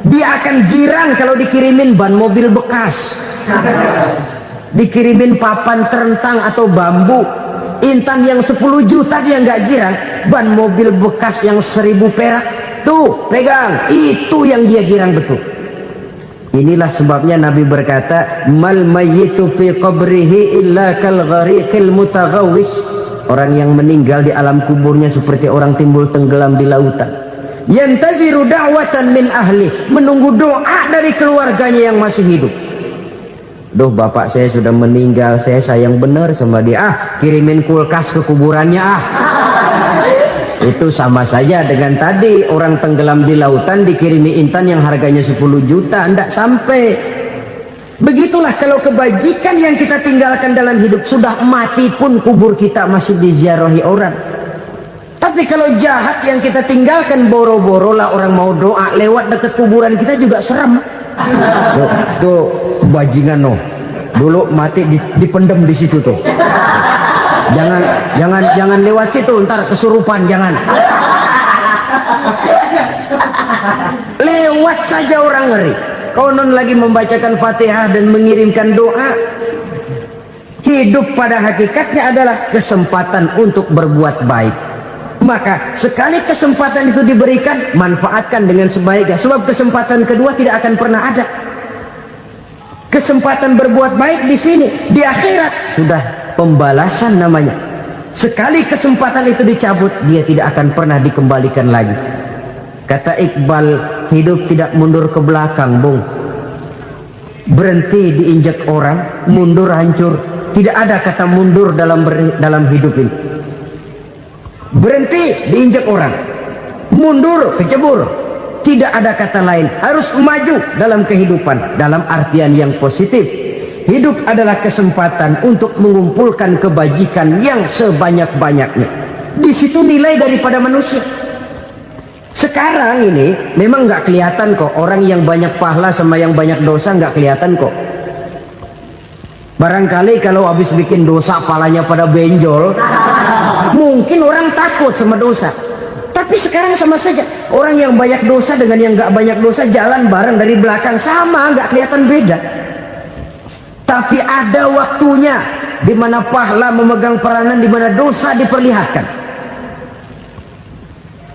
Dia akan girang kalau dikirimin ban mobil bekas, dikirimin papan terentang atau bambu. Intan yang 10 juta dia nggak girang, ban mobil bekas yang 1000 perak tuh pegang, itu yang dia girang betul. Inilah sebabnya Nabi berkata, mal mayyitu fi qabrihi illa kal ghariqil mutaghawwis. Orang yang meninggal di alam kuburnya seperti orang timbul tenggelam di lautan. Yantaziru da'watan min ahli, menunggu doa dari keluarganya yang masih hidup. Duh, bapak saya sudah meninggal, saya sayang benar sama dia. Kirimin kulkas ke kuburannya Itu sama saja dengan tadi orang tenggelam di lautan dikirimi intan yang harganya 10 juta, tidak sampai. Begitulah kalau kebajikan yang kita tinggalkan dalam hidup, sudah mati pun kubur kita masih diziarahi orang. Tapi kalau jahat yang kita tinggalkan, boro-boro lah orang mau doa lewat dekat kuburan kita juga serem. Tuh bajingan no, dulu mati dipendem di situ tuh. Jangan lewat situ, ntar kesurupan, jangan. Lewat saja orang ngeri. Konon lagi membacakan Fatihah dan mengirimkan doa. Hidup pada hakikatnya adalah kesempatan untuk berbuat baik. Maka sekali kesempatan itu diberikan, manfaatkan dengan sebaiknya. Sebab kesempatan kedua tidak akan pernah ada. Kesempatan berbuat baik di sini, di akhirat sudah pembalasan namanya. Sekali kesempatan itu dicabut, dia tidak akan pernah dikembalikan lagi. Kata Iqbal, hidup tidak mundur ke belakang, Bung. Berhenti diinjak orang, mundur hancur. Tidak ada kata mundur dalam hidup ini. Berhenti diinjak orang, mundur kecebur. Tidak ada kata lain. Harus maju dalam kehidupan, dalam artian yang positif. Hidup adalah kesempatan untuk mengumpulkan kebajikan yang sebanyak-banyaknya. Di situ nilai daripada manusia. Sekarang ini memang nggak kelihatan kok, orang yang banyak pahala sama yang banyak dosa nggak kelihatan kok. Barangkali kalau habis bikin dosa palanya pada benjol, mungkin orang takut sama dosa. Tapi sekarang sama saja, orang yang banyak dosa dengan yang nggak banyak dosa jalan bareng dari belakang, sama, nggak kelihatan beda. Tapi ada waktunya di mana pahala memegang peranan, di mana dosa diperlihatkan.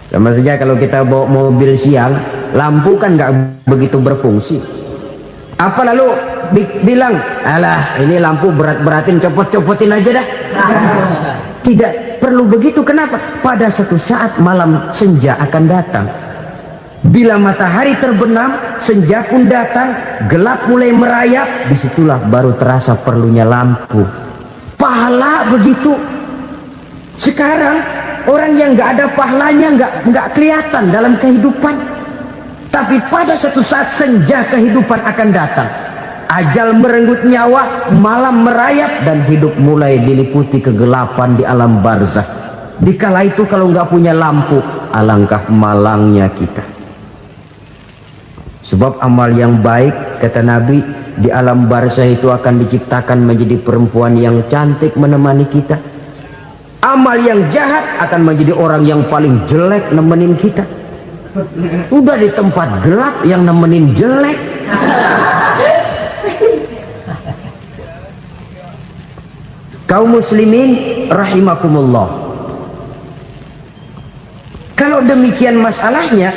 Sama saja kalau kita bawa mobil siang, lampu kan nggak begitu berfungsi. Apa lalu bilang, alah ini lampu berat-beratin, copot-copotin aja dah. Tidak perlu begitu. Kenapa? Pada suatu saat malam senja akan datang. Bila matahari terbenam, senja pun datang, gelap mulai merayap, disitulah baru terasa perlunya lampu. Pahala begitu. Sekarang orang yang nggak ada pahalanya nggak kelihatan dalam kehidupan. Tapi pada suatu saat senja kehidupan akan datang. Ajal merenggut nyawa, malam merayap, dan hidup mulai diliputi kegelapan di alam barzakh. Dikala itu kalau nggak punya lampu, alangkah malangnya kita. Sebab amal yang baik, kata Nabi, di alam barzakh itu akan diciptakan menjadi perempuan yang cantik menemani kita. Amal yang jahat akan menjadi orang yang paling jelek nemenin kita. Udah di tempat gelap yang nemenin jelek. Kaum muslimin rahimakumullah. Kalau demikian masalahnya,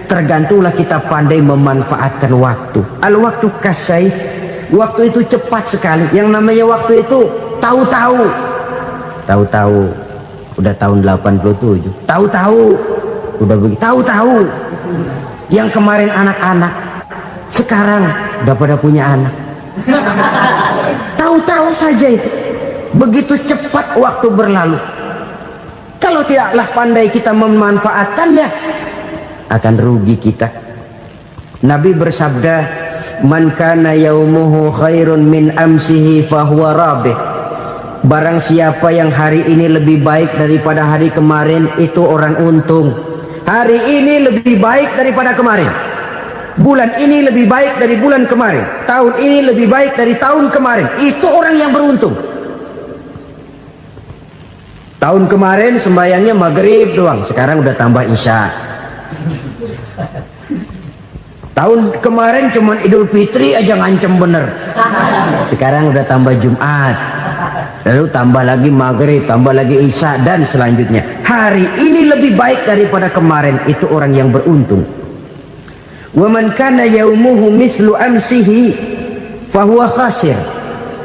tergantunglah kita pandai memanfaatkan waktu. Al-waktu kasayf, waktu itu cepat sekali. Yang namanya waktu itu tahu-tahu. Tahu-tahu udah tahun 87. Tahu-tahu udah begitu. Tahu-tahu yang kemarin anak-anak, sekarang udah pada punya anak. Tahu-tahu saja itu. Begitu cepat waktu berlalu. Kalau tidaklah pandai kita memanfaatkannya, akan rugi kita. Nabi bersabda, man kana yaumuhu khairun min amsihi fahuwa rabih. Barang siapa yang hari ini lebih baik daripada hari kemarin, itu orang untung. Hari ini lebih baik daripada kemarin, bulan ini lebih baik dari bulan kemarin, tahun ini lebih baik dari tahun kemarin, itu orang yang beruntung. Tahun kemarin sembahyangnya maghrib doang, sekarang udah tambah isya. Tahun kemarin cuman Idul Fitri aja ngancem bener, sekarang udah tambah Jumat, lalu tambah lagi maghrib, tambah lagi isya, dan selanjutnya. Hari ini lebih baik daripada kemarin, itu orang yang beruntung. Wa man kana yaumuhu mislu amsihi fahuwa khasir.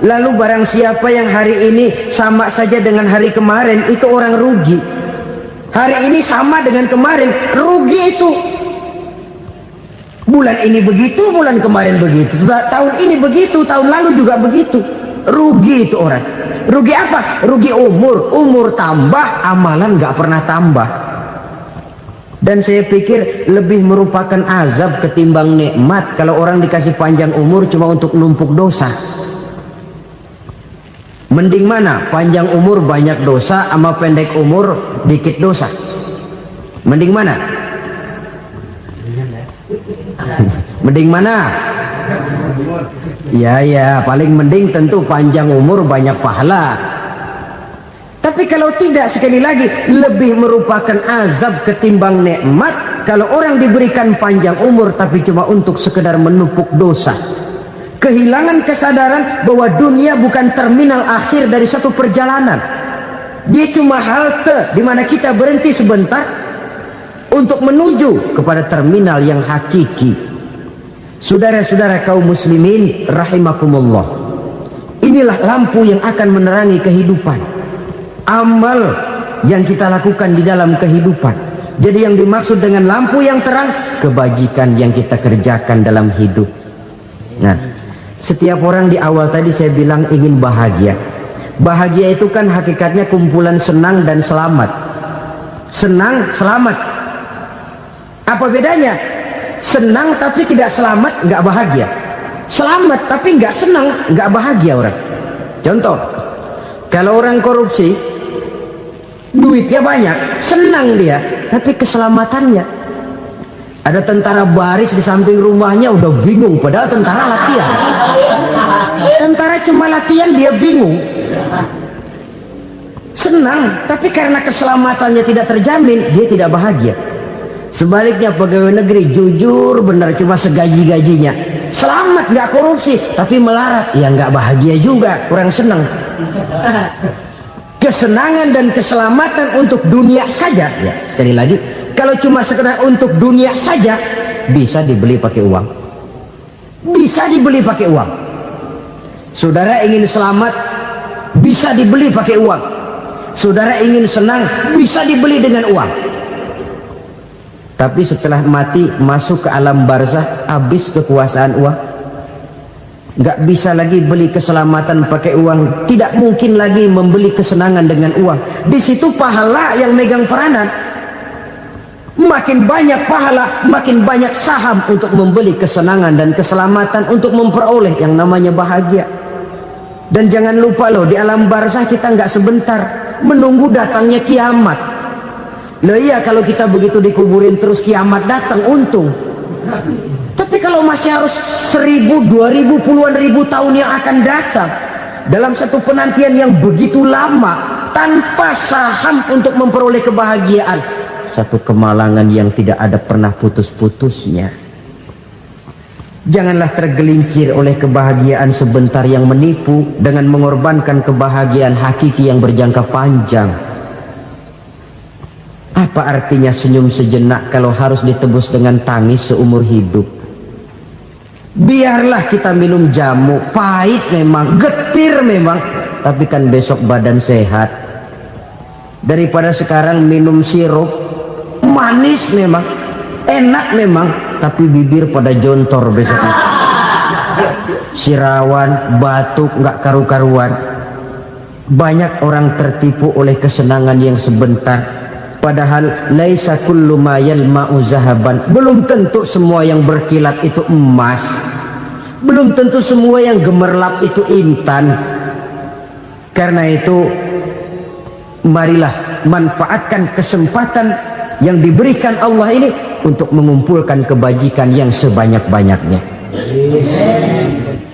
Lalu barang siapa yang hari ini sama saja dengan hari kemarin, itu orang rugi. Hari ini sama dengan kemarin, rugi itu. Bulan ini begitu, bulan kemarin begitu, tahun ini begitu, tahun lalu juga begitu. Rugi itu orang. Rugi apa? Rugi umur. Umur tambah, amalan gak pernah tambah. Dan saya pikir lebih merupakan azab ketimbang nikmat kalau orang dikasih panjang umur cuma untuk numpuk dosa. Mending mana? Panjang umur banyak dosa sama pendek umur dikit dosa? Mending mana? Mending mana? Ya, paling mending tentu panjang umur banyak pahala. Tapi kalau tidak, sekali lagi, lebih merupakan azab ketimbang nikmat kalau orang diberikan panjang umur tapi cuma untuk sekedar menumpuk dosa. Kehilangan kesadaran bahwa dunia bukan terminal akhir dari satu perjalanan. Dia cuma halte di mana kita berhenti sebentar untuk menuju kepada terminal yang hakiki. Saudara-saudara kaum muslimin rahimakumullah, inilah lampu yang akan menerangi kehidupan, amal yang kita lakukan di dalam kehidupan. Jadi yang dimaksud dengan lampu yang terang, kebajikan yang kita kerjakan dalam hidup. Nah, setiap orang di awal tadi saya bilang ingin bahagia. Bahagia itu kan hakikatnya kumpulan senang dan selamat. Senang, selamat. Apa bedanya? Senang tapi tidak selamat, nggak bahagia. Selamat tapi nggak senang, nggak bahagia orang. Contoh, kalau orang korupsi, duitnya banyak, senang dia, tapi keselamatannya. Ada tentara baris di samping rumahnya udah bingung, padahal tentara latihan. Tentara cuma latihan, dia bingung. Senang, tapi karena keselamatannya tidak terjamin, dia tidak bahagia. Sebaliknya pegawai negeri jujur benar, cuma segaji-gajinya, selamat nggak korupsi tapi melarat, ya nggak bahagia juga, kurang senang. Kesenangan dan keselamatan untuk dunia saja, ya sekali lagi, kalau cuma sekedar untuk dunia saja, bisa dibeli pakai uang, bisa dibeli pakai uang. Saudara ingin selamat, bisa dibeli pakai uang. Saudara ingin senang, bisa dibeli dengan uang. Tapi setelah mati masuk ke alam barzah, habis kekuasaan uang. Nggak bisa lagi beli keselamatan pakai uang, tidak mungkin lagi membeli kesenangan dengan uang. Di situ pahala yang megang peranan. Makin banyak pahala, makin banyak saham untuk membeli kesenangan dan keselamatan, untuk memperoleh yang namanya bahagia. Dan jangan lupa loh, di alam barzah kita nggak sebentar, menunggu datangnya kiamat. Loh iya, kalau kita begitu dikuburin terus kiamat datang, untung. Tapi kalau masih harus 1000, 2000, puluhan ribu tahun yang akan datang, dalam satu penantian yang begitu lama, tanpa saham untuk memperoleh kebahagiaan, satu kemalangan yang tidak ada pernah putus-putusnya. Janganlah tergelincir oleh kebahagiaan sebentar yang menipu dengan mengorbankan kebahagiaan hakiki yang berjangka panjang. Apa artinya senyum sejenak kalau harus ditebus dengan tangis seumur hidup? Biarlah kita minum jamu, pahit memang, getir memang, tapi kan besok badan sehat. Daripada sekarang minum sirup, manis memang, enak memang, tapi bibir pada jontor besoknya. Sirawan, batuk, nggak karu-karuan. Banyak orang tertipu oleh kesenangan yang sebentar, padahal laisa kullu ma yalma'u zahaban. Belum tentu semua yang berkilat itu emas, belum tentu semua yang gemerlap itu intan. Karena itu marilah manfaatkan kesempatan yang diberikan Allah ini untuk mengumpulkan kebajikan yang sebanyak-banyaknya.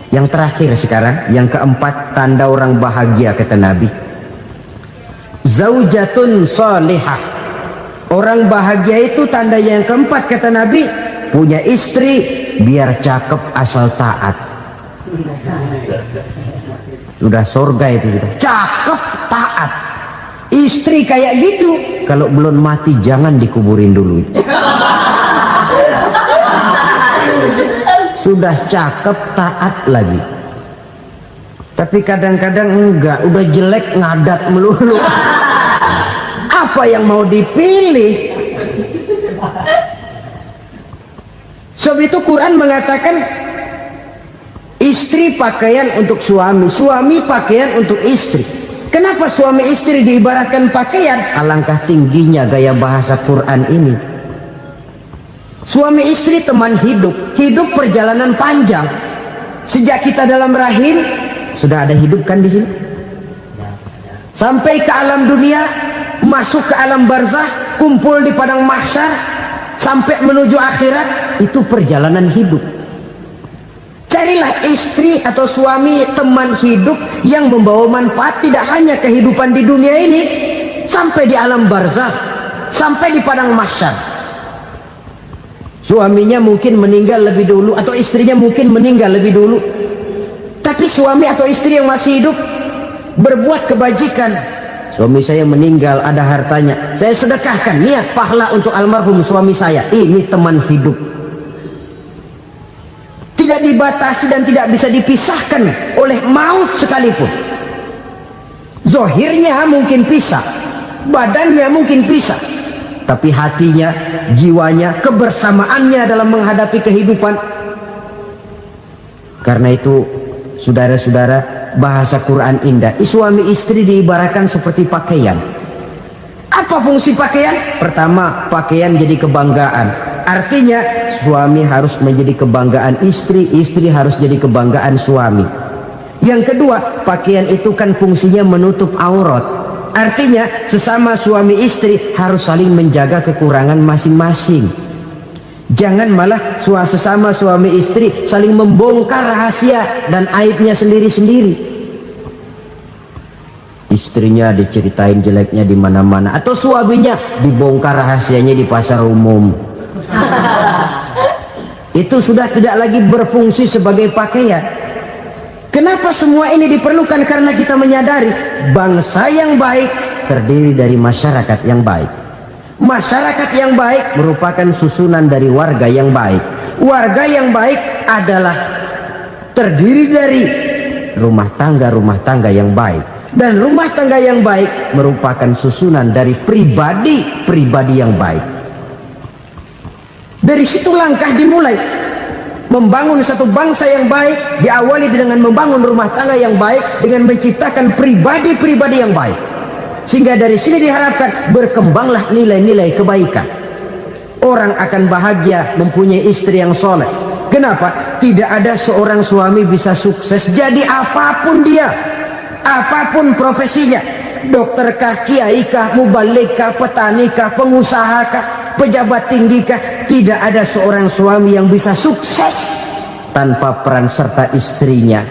Yang terakhir sekarang, yang keempat, tanda orang bahagia kata Nabi. Zaujatun salihah. Orang bahagia itu tanda yang keempat kata Nabi, punya istri biar cakep asal taat. Sudah surga itu sudah. Cakep taat. Istri kayak gitu, kalau belum mati jangan dikuburin dulu. Sudah cakep taat lagi, tapi kadang-kadang enggak, udah jelek ngadat melulu. Apa yang mau dipilih? Sebab itu Quran mengatakan istri pakaian untuk suami, suami pakaian untuk istri. Kenapa suami istri diibaratkan pakaian? Alangkah tingginya gaya bahasa Quran ini. Suami istri teman hidup, hidup perjalanan panjang. Sejak kita dalam rahim sudah ada hidup kan di sini. Sampai ke alam dunia, masuk ke alam barzah, kumpul di padang mahsyar, sampai menuju akhirat, itu perjalanan hidup. Carilah istri atau suami teman hidup yang membawa manfaat tidak hanya kehidupan di dunia ini, sampai di alam barzah, sampai di padang mahsyar. Suaminya mungkin meninggal lebih dulu, atau istrinya mungkin meninggal lebih dulu, tapi suami atau istri yang masih hidup berbuat kebajikan. Suami saya meninggal, ada hartanya, saya sedekahkan, niat pahala untuk almarhum suami saya. Ini teman hidup, tidak dibatasi dan tidak bisa dipisahkan oleh maut sekalipun. Zohirnya mungkin pisah, badannya mungkin pisah, tapi hatinya, jiwanya, kebersamaannya dalam menghadapi kehidupan. Karena itu saudara-saudara, bahasa Quran indah. Suami istri diibaratkan seperti pakaian. Apa fungsi pakaian? Pertama, pakaian jadi kebanggaan. Artinya suami harus menjadi kebanggaan istri, istri harus jadi kebanggaan suami. Yang kedua, pakaian itu kan fungsinya menutup aurat. Artinya sesama suami istri harus saling menjaga kekurangan masing-masing. Jangan malah sesama suami istri saling membongkar rahasia dan aibnya sendiri-sendiri. Istrinya diceritain jeleknya di mana-mana, atau suaminya dibongkar rahasianya di pasar umum. Itu sudah tidak lagi berfungsi sebagai pakaian. Kenapa semua ini diperlukan? Karena kita menyadari bangsa yang baik terdiri dari masyarakat yang baik. Masyarakat yang baik merupakan susunan dari warga yang baik. Warga yang baik adalah terdiri dari rumah tangga yang baik. Dan rumah tangga yang baik merupakan susunan dari pribadi yang baik. Dari situ langkah dimulai. Membangun satu bangsa yang baik diawali dengan membangun rumah tangga yang baik, dengan menciptakan pribadi-pribadi yang baik. Sehingga dari sini diharapkan berkembanglah nilai-nilai kebaikan. Orang akan bahagia mempunyai istri yang soleh. Kenapa? Tidak ada seorang suami bisa sukses jadi apapun dia, apapun profesinya. Dokterkah, kiaikah, mubalikah, petanikah, pengusahakah, pejabat tinggikah, tidak ada seorang suami yang bisa sukses tanpa peran serta istrinya.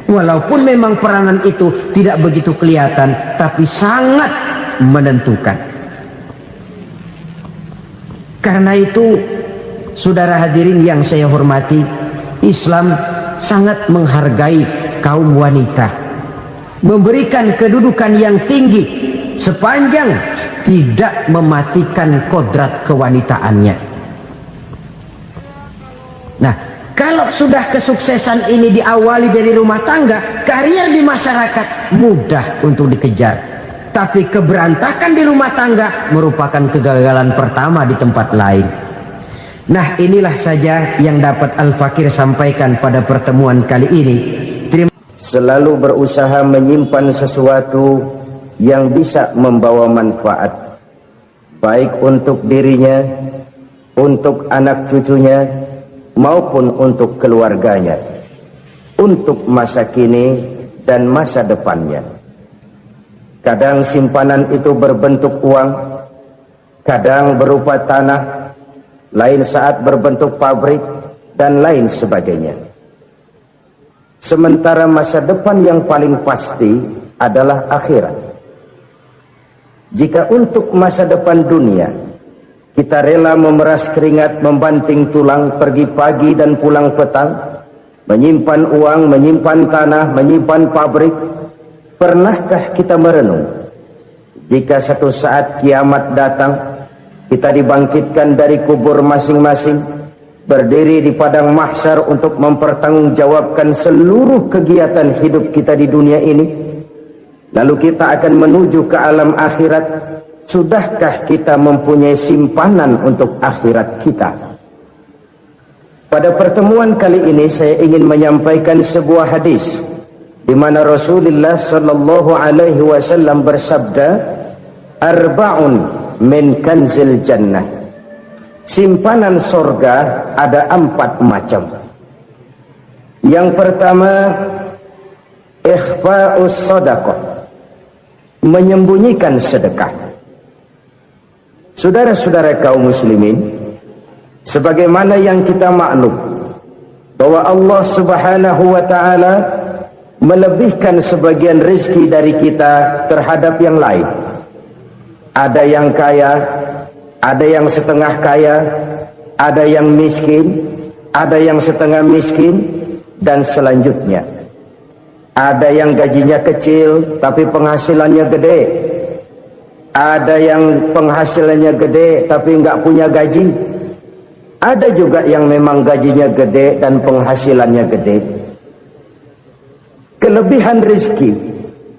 Walaupun memang peranan itu tidak begitu kelihatan, tapi sangat menentukan. Karena itu, saudara hadirin yang saya hormati, Islam sangat menghargai kaum wanita, memberikan kedudukan yang tinggi sepanjang tidak mematikan kodrat kewanitaannya. Nah, kalau sudah kesuksesan ini diawali dari rumah tangga, karier di masyarakat mudah untuk dikejar. Tapi keberantakan di rumah tangga merupakan kegagalan pertama di tempat lain. Nah, inilah saja yang dapat Al-Fakir sampaikan pada pertemuan kali ini. selalu berusaha menyimpan sesuatu yang bisa membawa manfaat, baik untuk dirinya, untuk anak cucunya, maupun untuk keluarganya, untuk masa kini dan masa depannya. Kadang simpanan itu berbentuk uang, kadang berupa tanah, lain saat berbentuk pabrik, dan lain sebagainya. Sementara masa depan yang paling pasti adalah akhirat. Jika untuk masa depan dunia kita rela memeras keringat, membanting tulang, pergi pagi dan pulang petang, menyimpan uang, menyimpan tanah, menyimpan pabrik, pernahkah kita merenung jika satu saat kiamat datang, kita dibangkitkan dari kubur masing-masing, berdiri di padang mahsyar untuk mempertanggungjawabkan seluruh kegiatan hidup kita di dunia ini, lalu kita akan menuju ke alam akhirat. Sudahkah kita mempunyai simpanan untuk akhirat kita? Pada pertemuan kali ini saya ingin menyampaikan sebuah hadis di mana Rasulullah sallallahu alaihi wasallam bersabda, "Arba'un min kanzil jannah." Simpanan sorga ada 4 macam. Yang pertama, ikhfa'us sadaqah, menyembunyikan sedekah. Saudara-saudara kaum muslimin, sebagaimana yang kita maklum bahwa Allah Subhanahu wa taala melebihkan sebagian rezeki dari kita terhadap yang lain. Ada yang kaya, ada yang setengah kaya, ada yang miskin, ada yang setengah miskin, dan selanjutnya. Ada yang gajinya kecil tapi penghasilannya gede. Ada yang penghasilannya gede tapi nggak punya gaji. Ada juga yang memang gajinya gede dan penghasilannya gede. Kelebihan rezeki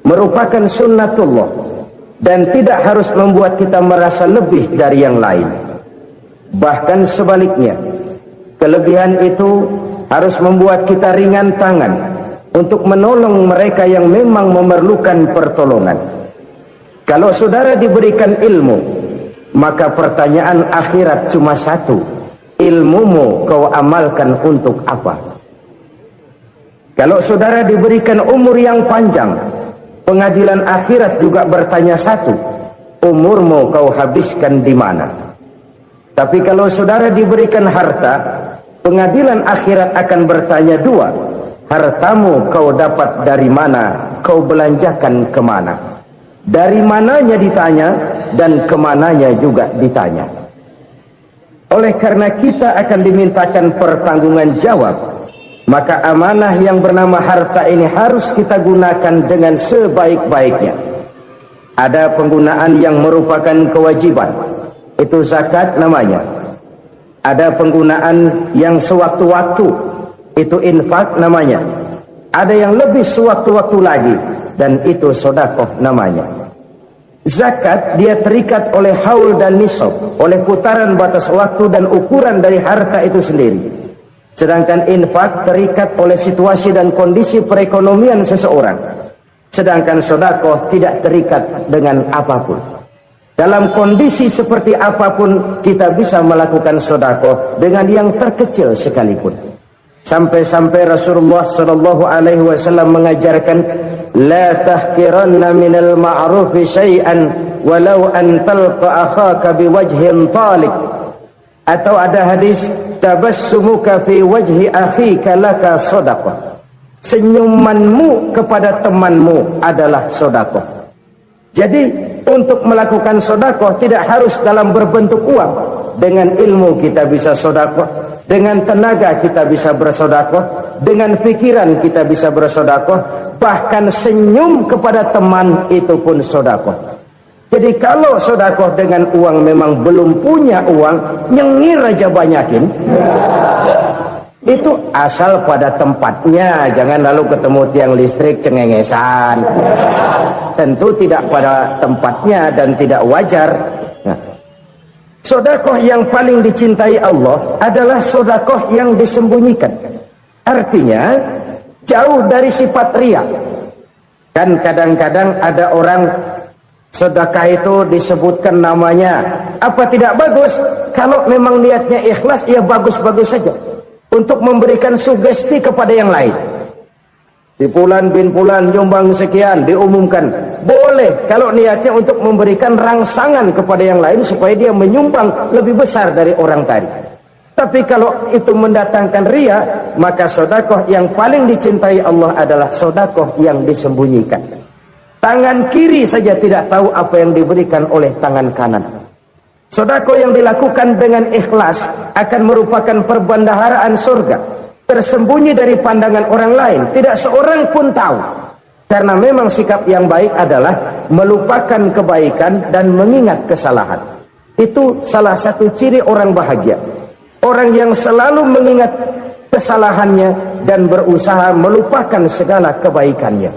merupakan sunnatullah dan tidak harus membuat kita merasa lebih dari yang lain. Bahkan sebaliknya, kelebihan itu harus membuat kita ringan tangan untuk menolong mereka yang memang memerlukan pertolongan. Kalau saudara diberikan ilmu, maka pertanyaan akhirat cuma satu: ilmumu kau amalkan untuk apa? Kalau saudara diberikan umur yang panjang, pengadilan akhirat juga bertanya satu: umurmu kau habiskan di mana? Tapi kalau saudara diberikan harta, pengadilan akhirat akan bertanya 2: hartamu kau dapat dari mana? Kau belanjakan kemana? Dari mananya ditanya, dan kemananya juga ditanya. Oleh karena kita akan dimintakan pertanggungan jawab, maka amanah yang bernama harta ini harus kita gunakan dengan sebaik-baiknya. Ada penggunaan yang merupakan kewajiban, itu zakat namanya. Ada penggunaan yang sewaktu-waktu, itu infak namanya. Ada yang lebih sewaktu-waktu lagi, dan itu sedekah namanya. Zakat dia terikat oleh haul dan nisab, oleh putaran batas waktu dan ukuran dari harta itu sendiri. Sedangkan infak terikat oleh situasi dan kondisi perekonomian seseorang. Sedangkan sedekah tidak terikat dengan apapun. Dalam kondisi seperti apapun kita bisa melakukan sedekah dengan yang terkecil sekalipun. Sampai-sampai Rasulullah sallallahu alaihi wasallam mengajarkan, la tahqiranna minal ma'rufi syai'an walau an talqa akhaka biwajhin talik. Atau ada hadis, tabassumuka fi wajhi akhika laka shadaqah. Senyumanmu kepada temanmu adalah sedekah. Jadi untuk melakukan sedekah tidak harus dalam berbentuk uang. Dengan ilmu kita bisa sedekah, dengan tenaga kita bisa bersedekah, dengan pikiran kita bisa bersedekah, bahkan senyum kepada teman itu pun sedekah. Jadi kalau sedekah dengan uang memang belum punya uang, nyengir aja banyakin. Itu asal pada tempatnya, jangan lalu ketemu tiang listrik cengengesan. Tentu tidak pada tempatnya dan tidak wajar. Nah, sedekah yang paling dicintai Allah adalah sedekah yang disembunyikan. Artinya, jauh dari sifat riya. Kan kadang-kadang ada orang sedekah itu disebutkan namanya, apa tidak bagus? Kalau memang niatnya ikhlas, ya bagus-bagus saja untuk memberikan sugesti kepada yang lain. Si Fulan bin Fulan nyumbang sekian, diumumkan. Boleh kalau niatnya untuk memberikan rangsangan kepada yang lain supaya dia menyumbang lebih besar dari orang tadi. Tapi kalau itu mendatangkan riya, maka sedekah yang paling dicintai Allah adalah sedekah yang disembunyikan. Tangan kiri saja tidak tahu apa yang diberikan oleh tangan kanan. Sedekah yang dilakukan dengan ikhlas akan merupakan perbendaharaan surga, tersembunyi dari pandangan orang lain, tidak seorang pun tahu. Karena memang sikap yang baik adalah melupakan kebaikan dan mengingat kesalahan. Itu salah satu ciri orang bahagia. Orang yang selalu mengingat kesalahannya dan berusaha melupakan segala kebaikannya.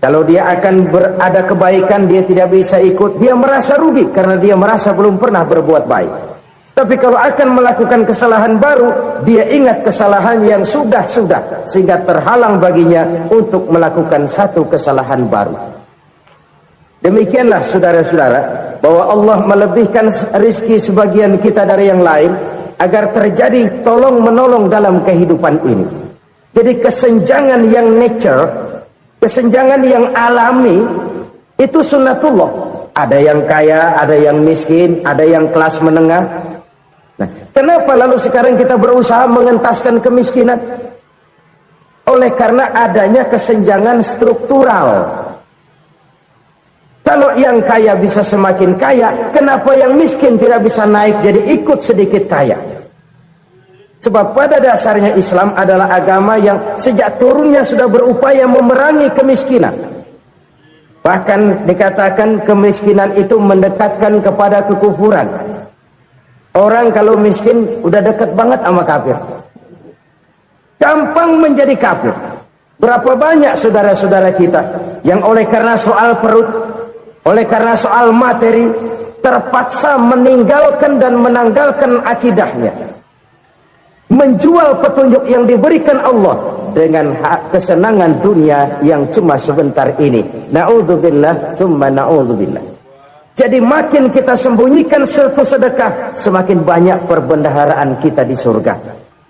Kalau dia akan berada kebaikan, dia tidak bisa ikut, dia merasa rugi karena dia merasa belum pernah berbuat baik. Tapi kalau akan melakukan kesalahan baru, dia ingat kesalahan yang sudah-sudah, sehingga terhalang baginya untuk melakukan satu kesalahan baru. Demikianlah saudara-saudara, bahwa Allah melebihkan rizki sebagian kita dari yang lain, agar terjadi tolong-menolong dalam kehidupan ini. Jadi kesenjangan yang nature, kesenjangan yang alami, itu sunnatullah. Ada yang kaya, ada yang miskin, ada yang kelas menengah. Nah, kenapa lalu sekarang kita berusaha mengentaskan kemiskinan? Oleh karena adanya kesenjangan struktural. Kalau yang kaya bisa semakin kaya, kenapa yang miskin tidak bisa naik jadi ikut sedikit kaya? Sebab pada dasarnya Islam adalah agama yang sejak turunnya sudah berupaya memerangi kemiskinan. Bahkan dikatakan kemiskinan itu mendekatkan kepada kekufuran. Orang kalau miskin udah dekat banget sama kafir. Gampang menjadi kafir. Berapa banyak saudara-saudara kita yang oleh karena soal perut, oleh karena soal materi, terpaksa meninggalkan dan menanggalkan akidahnya, menjual petunjuk yang diberikan Allah dengan kesenangan dunia yang cuma sebentar ini. Na'udzubillah summa na'udzubillah. Jadi makin kita sembunyikan satu sedekah, semakin banyak perbendaharaan kita di surga.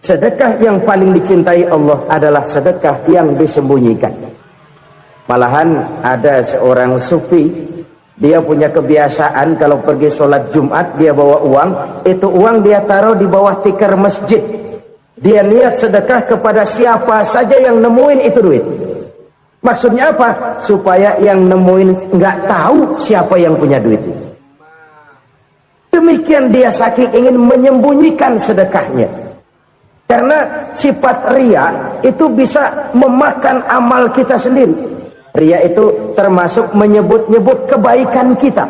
Sedekah yang paling dicintai Allah adalah sedekah yang disembunyikan. Malahan ada seorang sufi, dia punya kebiasaan kalau pergi sholat Jumat dia bawa uang, itu uang dia taruh di bawah tikar masjid. Dia niat sedekah kepada siapa saja yang nemuin itu duit. Maksudnya apa? Supaya yang nemuin nggak tahu siapa yang punya duit itu. Demikian dia saking ingin menyembunyikan sedekahnya. Karena sifat riya itu bisa memakan amal kita sendiri. Riya itu termasuk menyebut-nyebut kebaikan kita.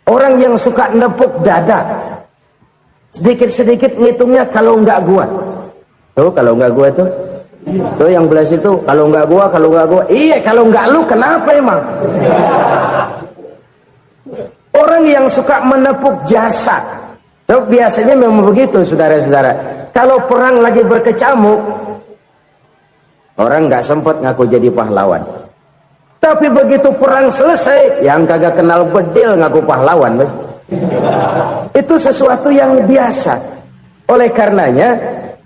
Orang yang suka nepuk dada, sedikit-sedikit ngitungnya kalau nggak gua. Tuh kalau nggak gua tuh yang belas itu kalau nggak gua, iya kalau nggak lu kenapa emang? Orang yang suka menepuk jasad, tuh biasanya memang begitu saudara-saudara. Kalau perang lagi berkecamuk, orang nggak sempat ngaku jadi pahlawan. Tapi begitu perang selesai, yang kagak kenal bedil ngaku pahlawan, mas. Itu sesuatu yang biasa. Oleh karenanya,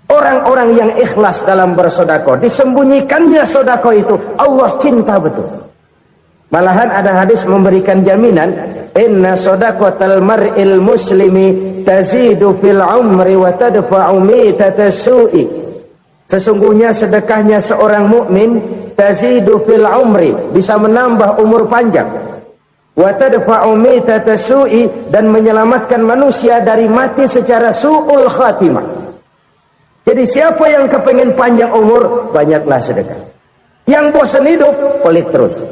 orang-orang yang ikhlas dalam bersedekah, disembunyikannya sedekah itu, Allah cinta betul. Malahan ada hadis memberikan jaminan, inna sedaqatal mar'il muslimi tazidu fil umri wa tadfa'u mitatas su'i. Sesungguhnya sedekahnya seorang mukmin tazidu fil umri, bisa menambah umur panjang, wa tadfa'u mitatas su'i, dan menyelamatkan manusia dari mati secara su'ul khatimah. Jadi siapa yang kepengen panjang umur, banyaklah sedekah. Yang bosan hidup, pelit terus.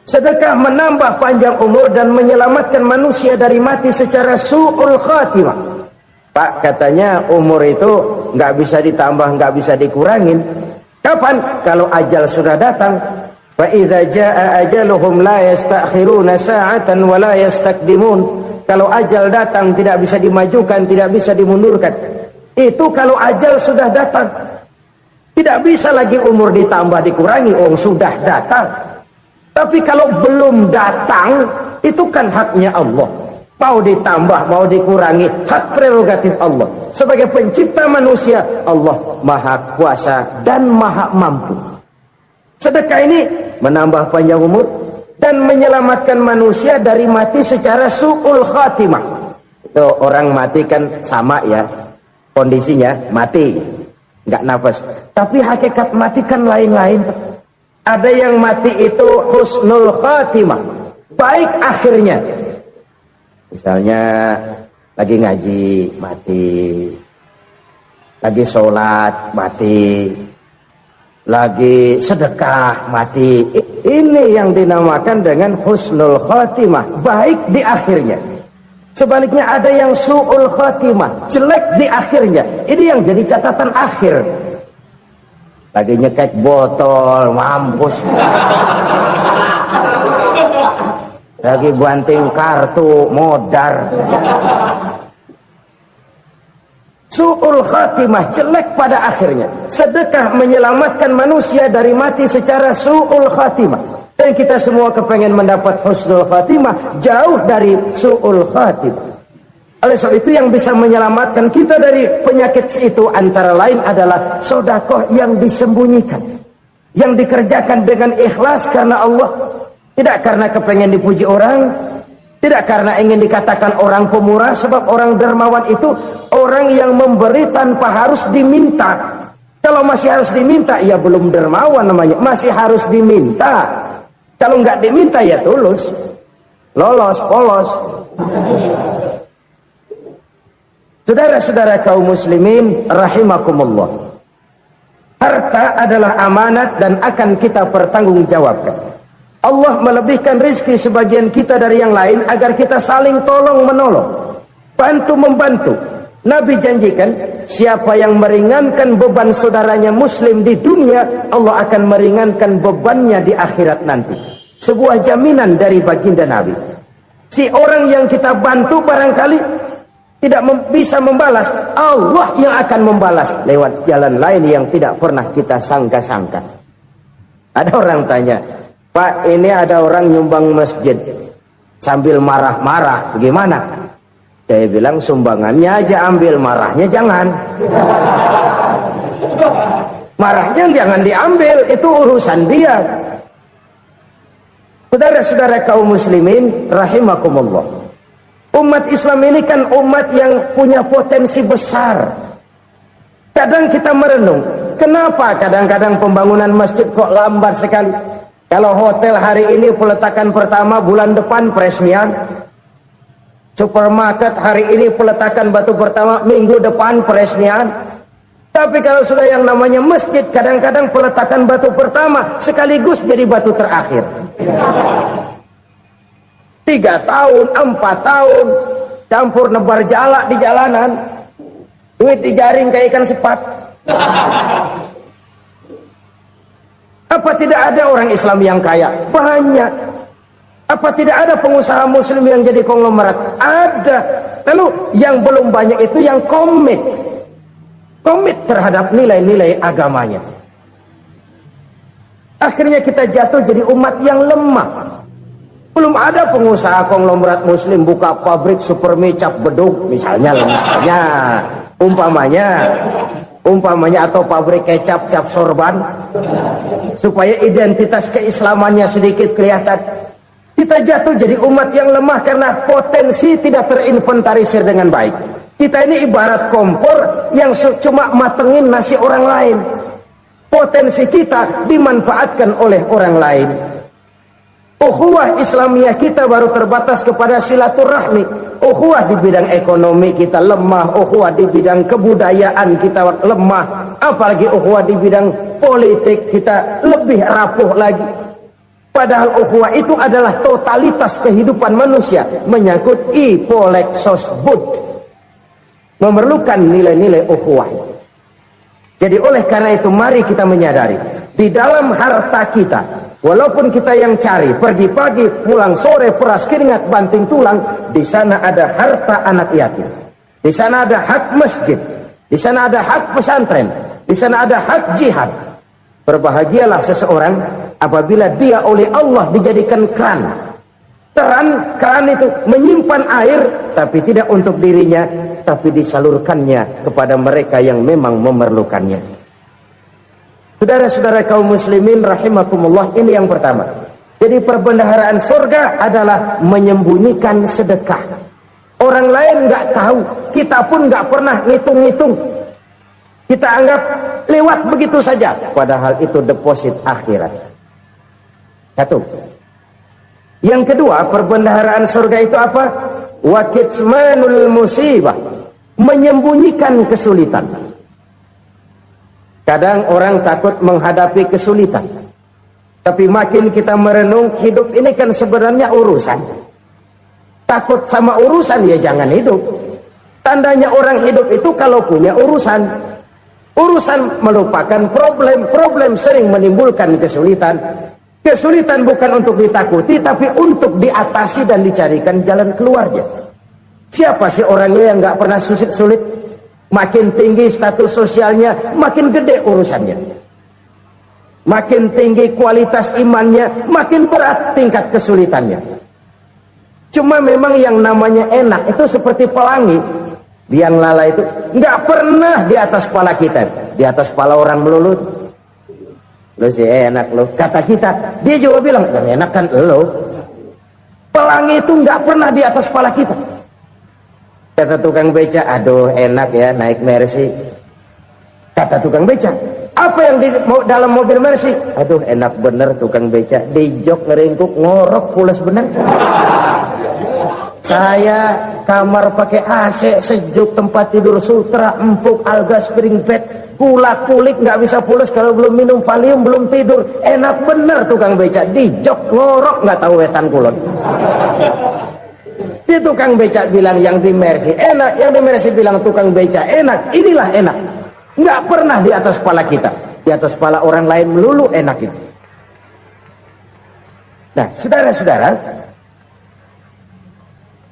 Sedekah menambah panjang umur dan menyelamatkan manusia dari mati secara su'ul khatimah. Pak, katanya umur itu nggak bisa ditambah, nggak bisa dikurangin. Kapan? Kalau ajal sudah datang. Fa idza jaa ajaluhum la yastakhiruna sa'atan wa la yastakdimun. Kalau ajal datang tidak bisa dimajukan, tidak bisa dimundurkan. Itu kalau ajal sudah datang. Tidak bisa lagi umur ditambah dikurangi, sudah datang. Tapi kalau belum datang, itu kan haknya Allah. Mau ditambah, mau dikurangi, hak prerogatif Allah. Sebagai pencipta manusia, Allah maha kuasa dan maha mampu. Sedekah ini menambah panjang umur dan menyelamatkan manusia dari mati secara su'ul khatimah. Itu orang mati kan sama ya, kondisinya mati, nggak nafas. Tapi hakikat mati kan lain-lain. Ada yang mati itu husnul khatimah, baik akhirnya. Misalnya lagi ngaji mati, lagi sholat mati, lagi sedekah mati. Ini yang dinamakan dengan husnul khatimah, baik di akhirnya. Sebaliknya ada yang su'ul khatimah, jelek di akhirnya. Ini yang jadi catatan akhir. Lagi nyekek botol, mampus. Lagi banting kartu, modar. Su'ul khatimah, jelek pada akhirnya. Sedekah menyelamatkan manusia dari mati secara su'ul khatimah. Dan kita semua kepengen mendapat husnul khatimah, jauh dari su'ul khatimah. Oleh sebab itu yang bisa menyelamatkan kita dari penyakit itu antara lain adalah sedekah yang disembunyikan, yang dikerjakan dengan ikhlas karena Allah. Tidak karena kepengen dipuji orang, tidak karena ingin dikatakan orang pemurah, sebab orang dermawan itu orang yang memberi tanpa harus diminta. Kalau masih harus diminta, ya belum dermawan namanya, masih harus diminta. Kalau nggak diminta ya tulus, lolos, polos. Saudara-saudara kaum muslimin rahimakumullah, harta adalah amanat dan akan kita pertanggungjawabkan. Allah melebihkan rizki sebagian kita dari yang lain agar kita saling tolong menolong, bantu membantu. Nabi janjikan, siapa yang meringankan beban saudaranya muslim di dunia, Allah akan meringankan bebannya di akhirat nanti. Sebuah jaminan dari baginda Nabi. Si orang yang kita bantu barangkali tidak bisa membalas, Allah yang akan membalas lewat jalan lain yang tidak pernah kita sangka-sangka. Ada orang tanya, Pak, ini ada orang nyumbang masjid sambil marah-marah, bagaimana? Saya bilang sumbangannya aja ambil, marahnya jangan. Marahnya jangan diambil, itu urusan dia. Saudara-saudara kaum muslimin rahimakumullah, umat Islam ini kan umat yang punya potensi besar. Kadang kita merenung, kenapa kadang-kadang pembangunan masjid kok lambat sekali? Kalau hotel hari ini peletakan pertama, bulan depan peresmian. Supermarket hari ini peletakan batu pertama, minggu depan peresmian. Tapi kalau sudah yang namanya masjid, kadang-kadang peletakan batu pertama sekaligus jadi batu terakhir. 3 tahun, 4 tahun, campur nebar jalak di jalanan, duit dijaring kayak ikan sepat. Apa tidak ada orang Islam yang kaya? Banyak. Apa tidak ada pengusaha muslim yang jadi konglomerat? Ada. Lalu yang belum banyak itu yang komit terhadap nilai-nilai agamanya. Akhirnya kita jatuh jadi umat yang lemah. Belum ada pengusaha konglomerat muslim buka pabrik supermi cap bedug misalnya umpamanya atau pabrik kecap cap sorban, supaya identitas keislamannya sedikit kelihatan. Kita jatuh jadi umat yang lemah karena potensi tidak terinventarisir dengan baik. Kita ini ibarat kompor yang cuma matengin nasi orang lain. Potensi kita dimanfaatkan oleh orang lain. Ukhuwah Islamiyah kita baru terbatas kepada silaturahmi. Ukhuwah di bidang ekonomi kita lemah, ukhuwah di bidang kebudayaan kita lemah, apalagi ukhuwah di bidang politik kita lebih rapuh lagi. Padahal ukhuwah itu adalah totalitas kehidupan manusia, menyangkut ipolexos bud, memerlukan nilai-nilai ukhuwah. Jadi oleh karena itu mari kita menyadari, di dalam harta kita, walaupun kita yang cari, pergi pagi, pulang sore, peras keringat, banting tulang, di sana ada harta anak yatim. Di sana ada hak masjid. Di sana ada hak pesantren, di sana ada hak jihad. Berbahagialah seseorang apabila dia oleh Allah dijadikan keran. Keran itu menyimpan air, tapi tidak untuk dirinya, tapi disalurkannya kepada mereka yang memang memerlukannya. Saudara-saudara kaum muslimin rahimakumullah, ini yang pertama. Jadi perbendaharaan surga adalah menyembunyikan sedekah. Orang lain nggak tahu, kita pun nggak pernah ngitung-ngitung. Kita anggap lewat begitu saja, padahal itu deposit akhirat. Satu. Yang kedua, perbendaharaan surga itu apa? Wa kitmanul musibah, menyembunyikan kesulitan. Kadang orang takut menghadapi kesulitan, tapi makin kita merenung, hidup ini kan sebenarnya urusan. Takut sama urusan, ya jangan hidup. Tandanya orang hidup itu kalau punya urusan. Urusan melupakan problem. Problem sering menimbulkan kesulitan. Kesulitan bukan untuk ditakuti, tapi untuk diatasi dan dicarikan jalan keluarnya. Siapa sih orangnya yang nggak pernah sulit? Makin tinggi status sosialnya, makin gede urusannya. Makin tinggi kualitas imannya, makin berat tingkat kesulitannya. Cuma memang yang namanya enak itu seperti pelangi. Biang lala itu nggak pernah di atas kepala kita, di atas kepala orang melulu. Lo sih enak lo, kata kita. Dia juga bilang yang enak kan lo. Pelangi itu nggak pernah di atas kepala kita. Kata tukang beca, aduh enak ya naik Mercy. Kata tukang beca, apa yang di dalam mobil Mercy? Aduh enak bener tukang beca, di jok ngeringkuk ngorok pulas bener. Saya kamar pakai AC, sejuk, tempat tidur sutra, empuk, alga, spring bed, kulak-kulik, nggak bisa pulas kalau belum minum Valium, belum tidur. Enak bener tukang beca, di jok ngorok, nggak tahu wetan kulon. Si tukang beca bilang yang di Mercy enak, yang di Mercy bilang tukang beca enak. Inilah enak, nggak pernah di atas kepala kita, di atas kepala orang lain melulu enak itu. Nah, saudara-saudara,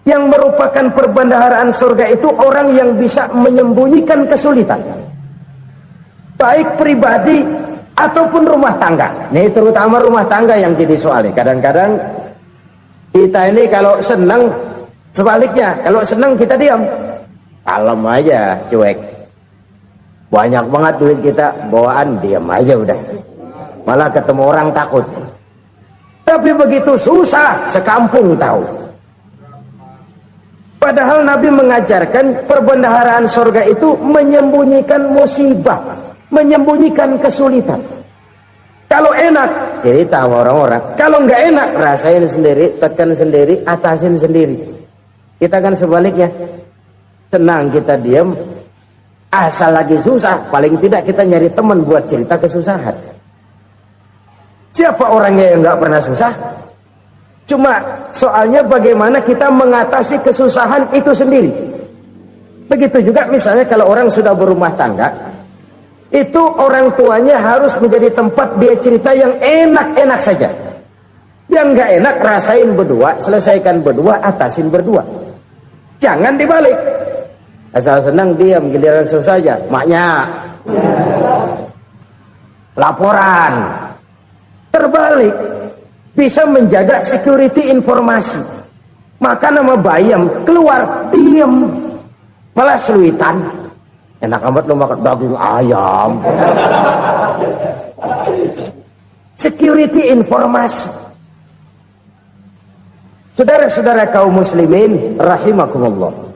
yang merupakan perbendaharaan surga itu orang yang bisa menyembunyikan kesulitan, baik pribadi ataupun rumah tangga. Ini terutama rumah tangga yang jadi soalnya. Kadang-kadang kita ini kalau senang, sebaliknya kalau senang kita diam, kalem aja, cuek. Banyak banget duit kita bawaan, diam aja udah. Malah ketemu orang takut. Tapi begitu susah, sekampung tahu. Padahal Nabi mengajarkan perbendaharaan surga itu menyembunyikan musibah, menyembunyikan kesulitan. Kalau enak, cerita sama orang-orang. Kalau nggak enak, rasain sendiri, tekan sendiri, atasin sendiri. Kita kan sebaliknya, tenang kita diam, asal lagi susah, paling tidak kita nyari teman buat cerita kesusahan. Siapa orangnya yang nggak pernah susah? Cuma soalnya bagaimana kita mengatasi kesusahan itu sendiri. Begitu juga misalnya kalau orang sudah berumah tangga, itu orang tuanya harus menjadi tempat dia cerita yang enak-enak saja. Yang nggak enak rasain berdua, selesaikan berdua, atasin berdua. Jangan dibalik. Asal senang diam, giliran susah saja. Maknya laporan. Terbalik. Bisa menjaga security informasi. Maka nama bayam keluar diam, malah seluitan. Enak amat lo makan daging ayam. Security informasi. Saudara-saudara kaum muslimin rahimakumullah,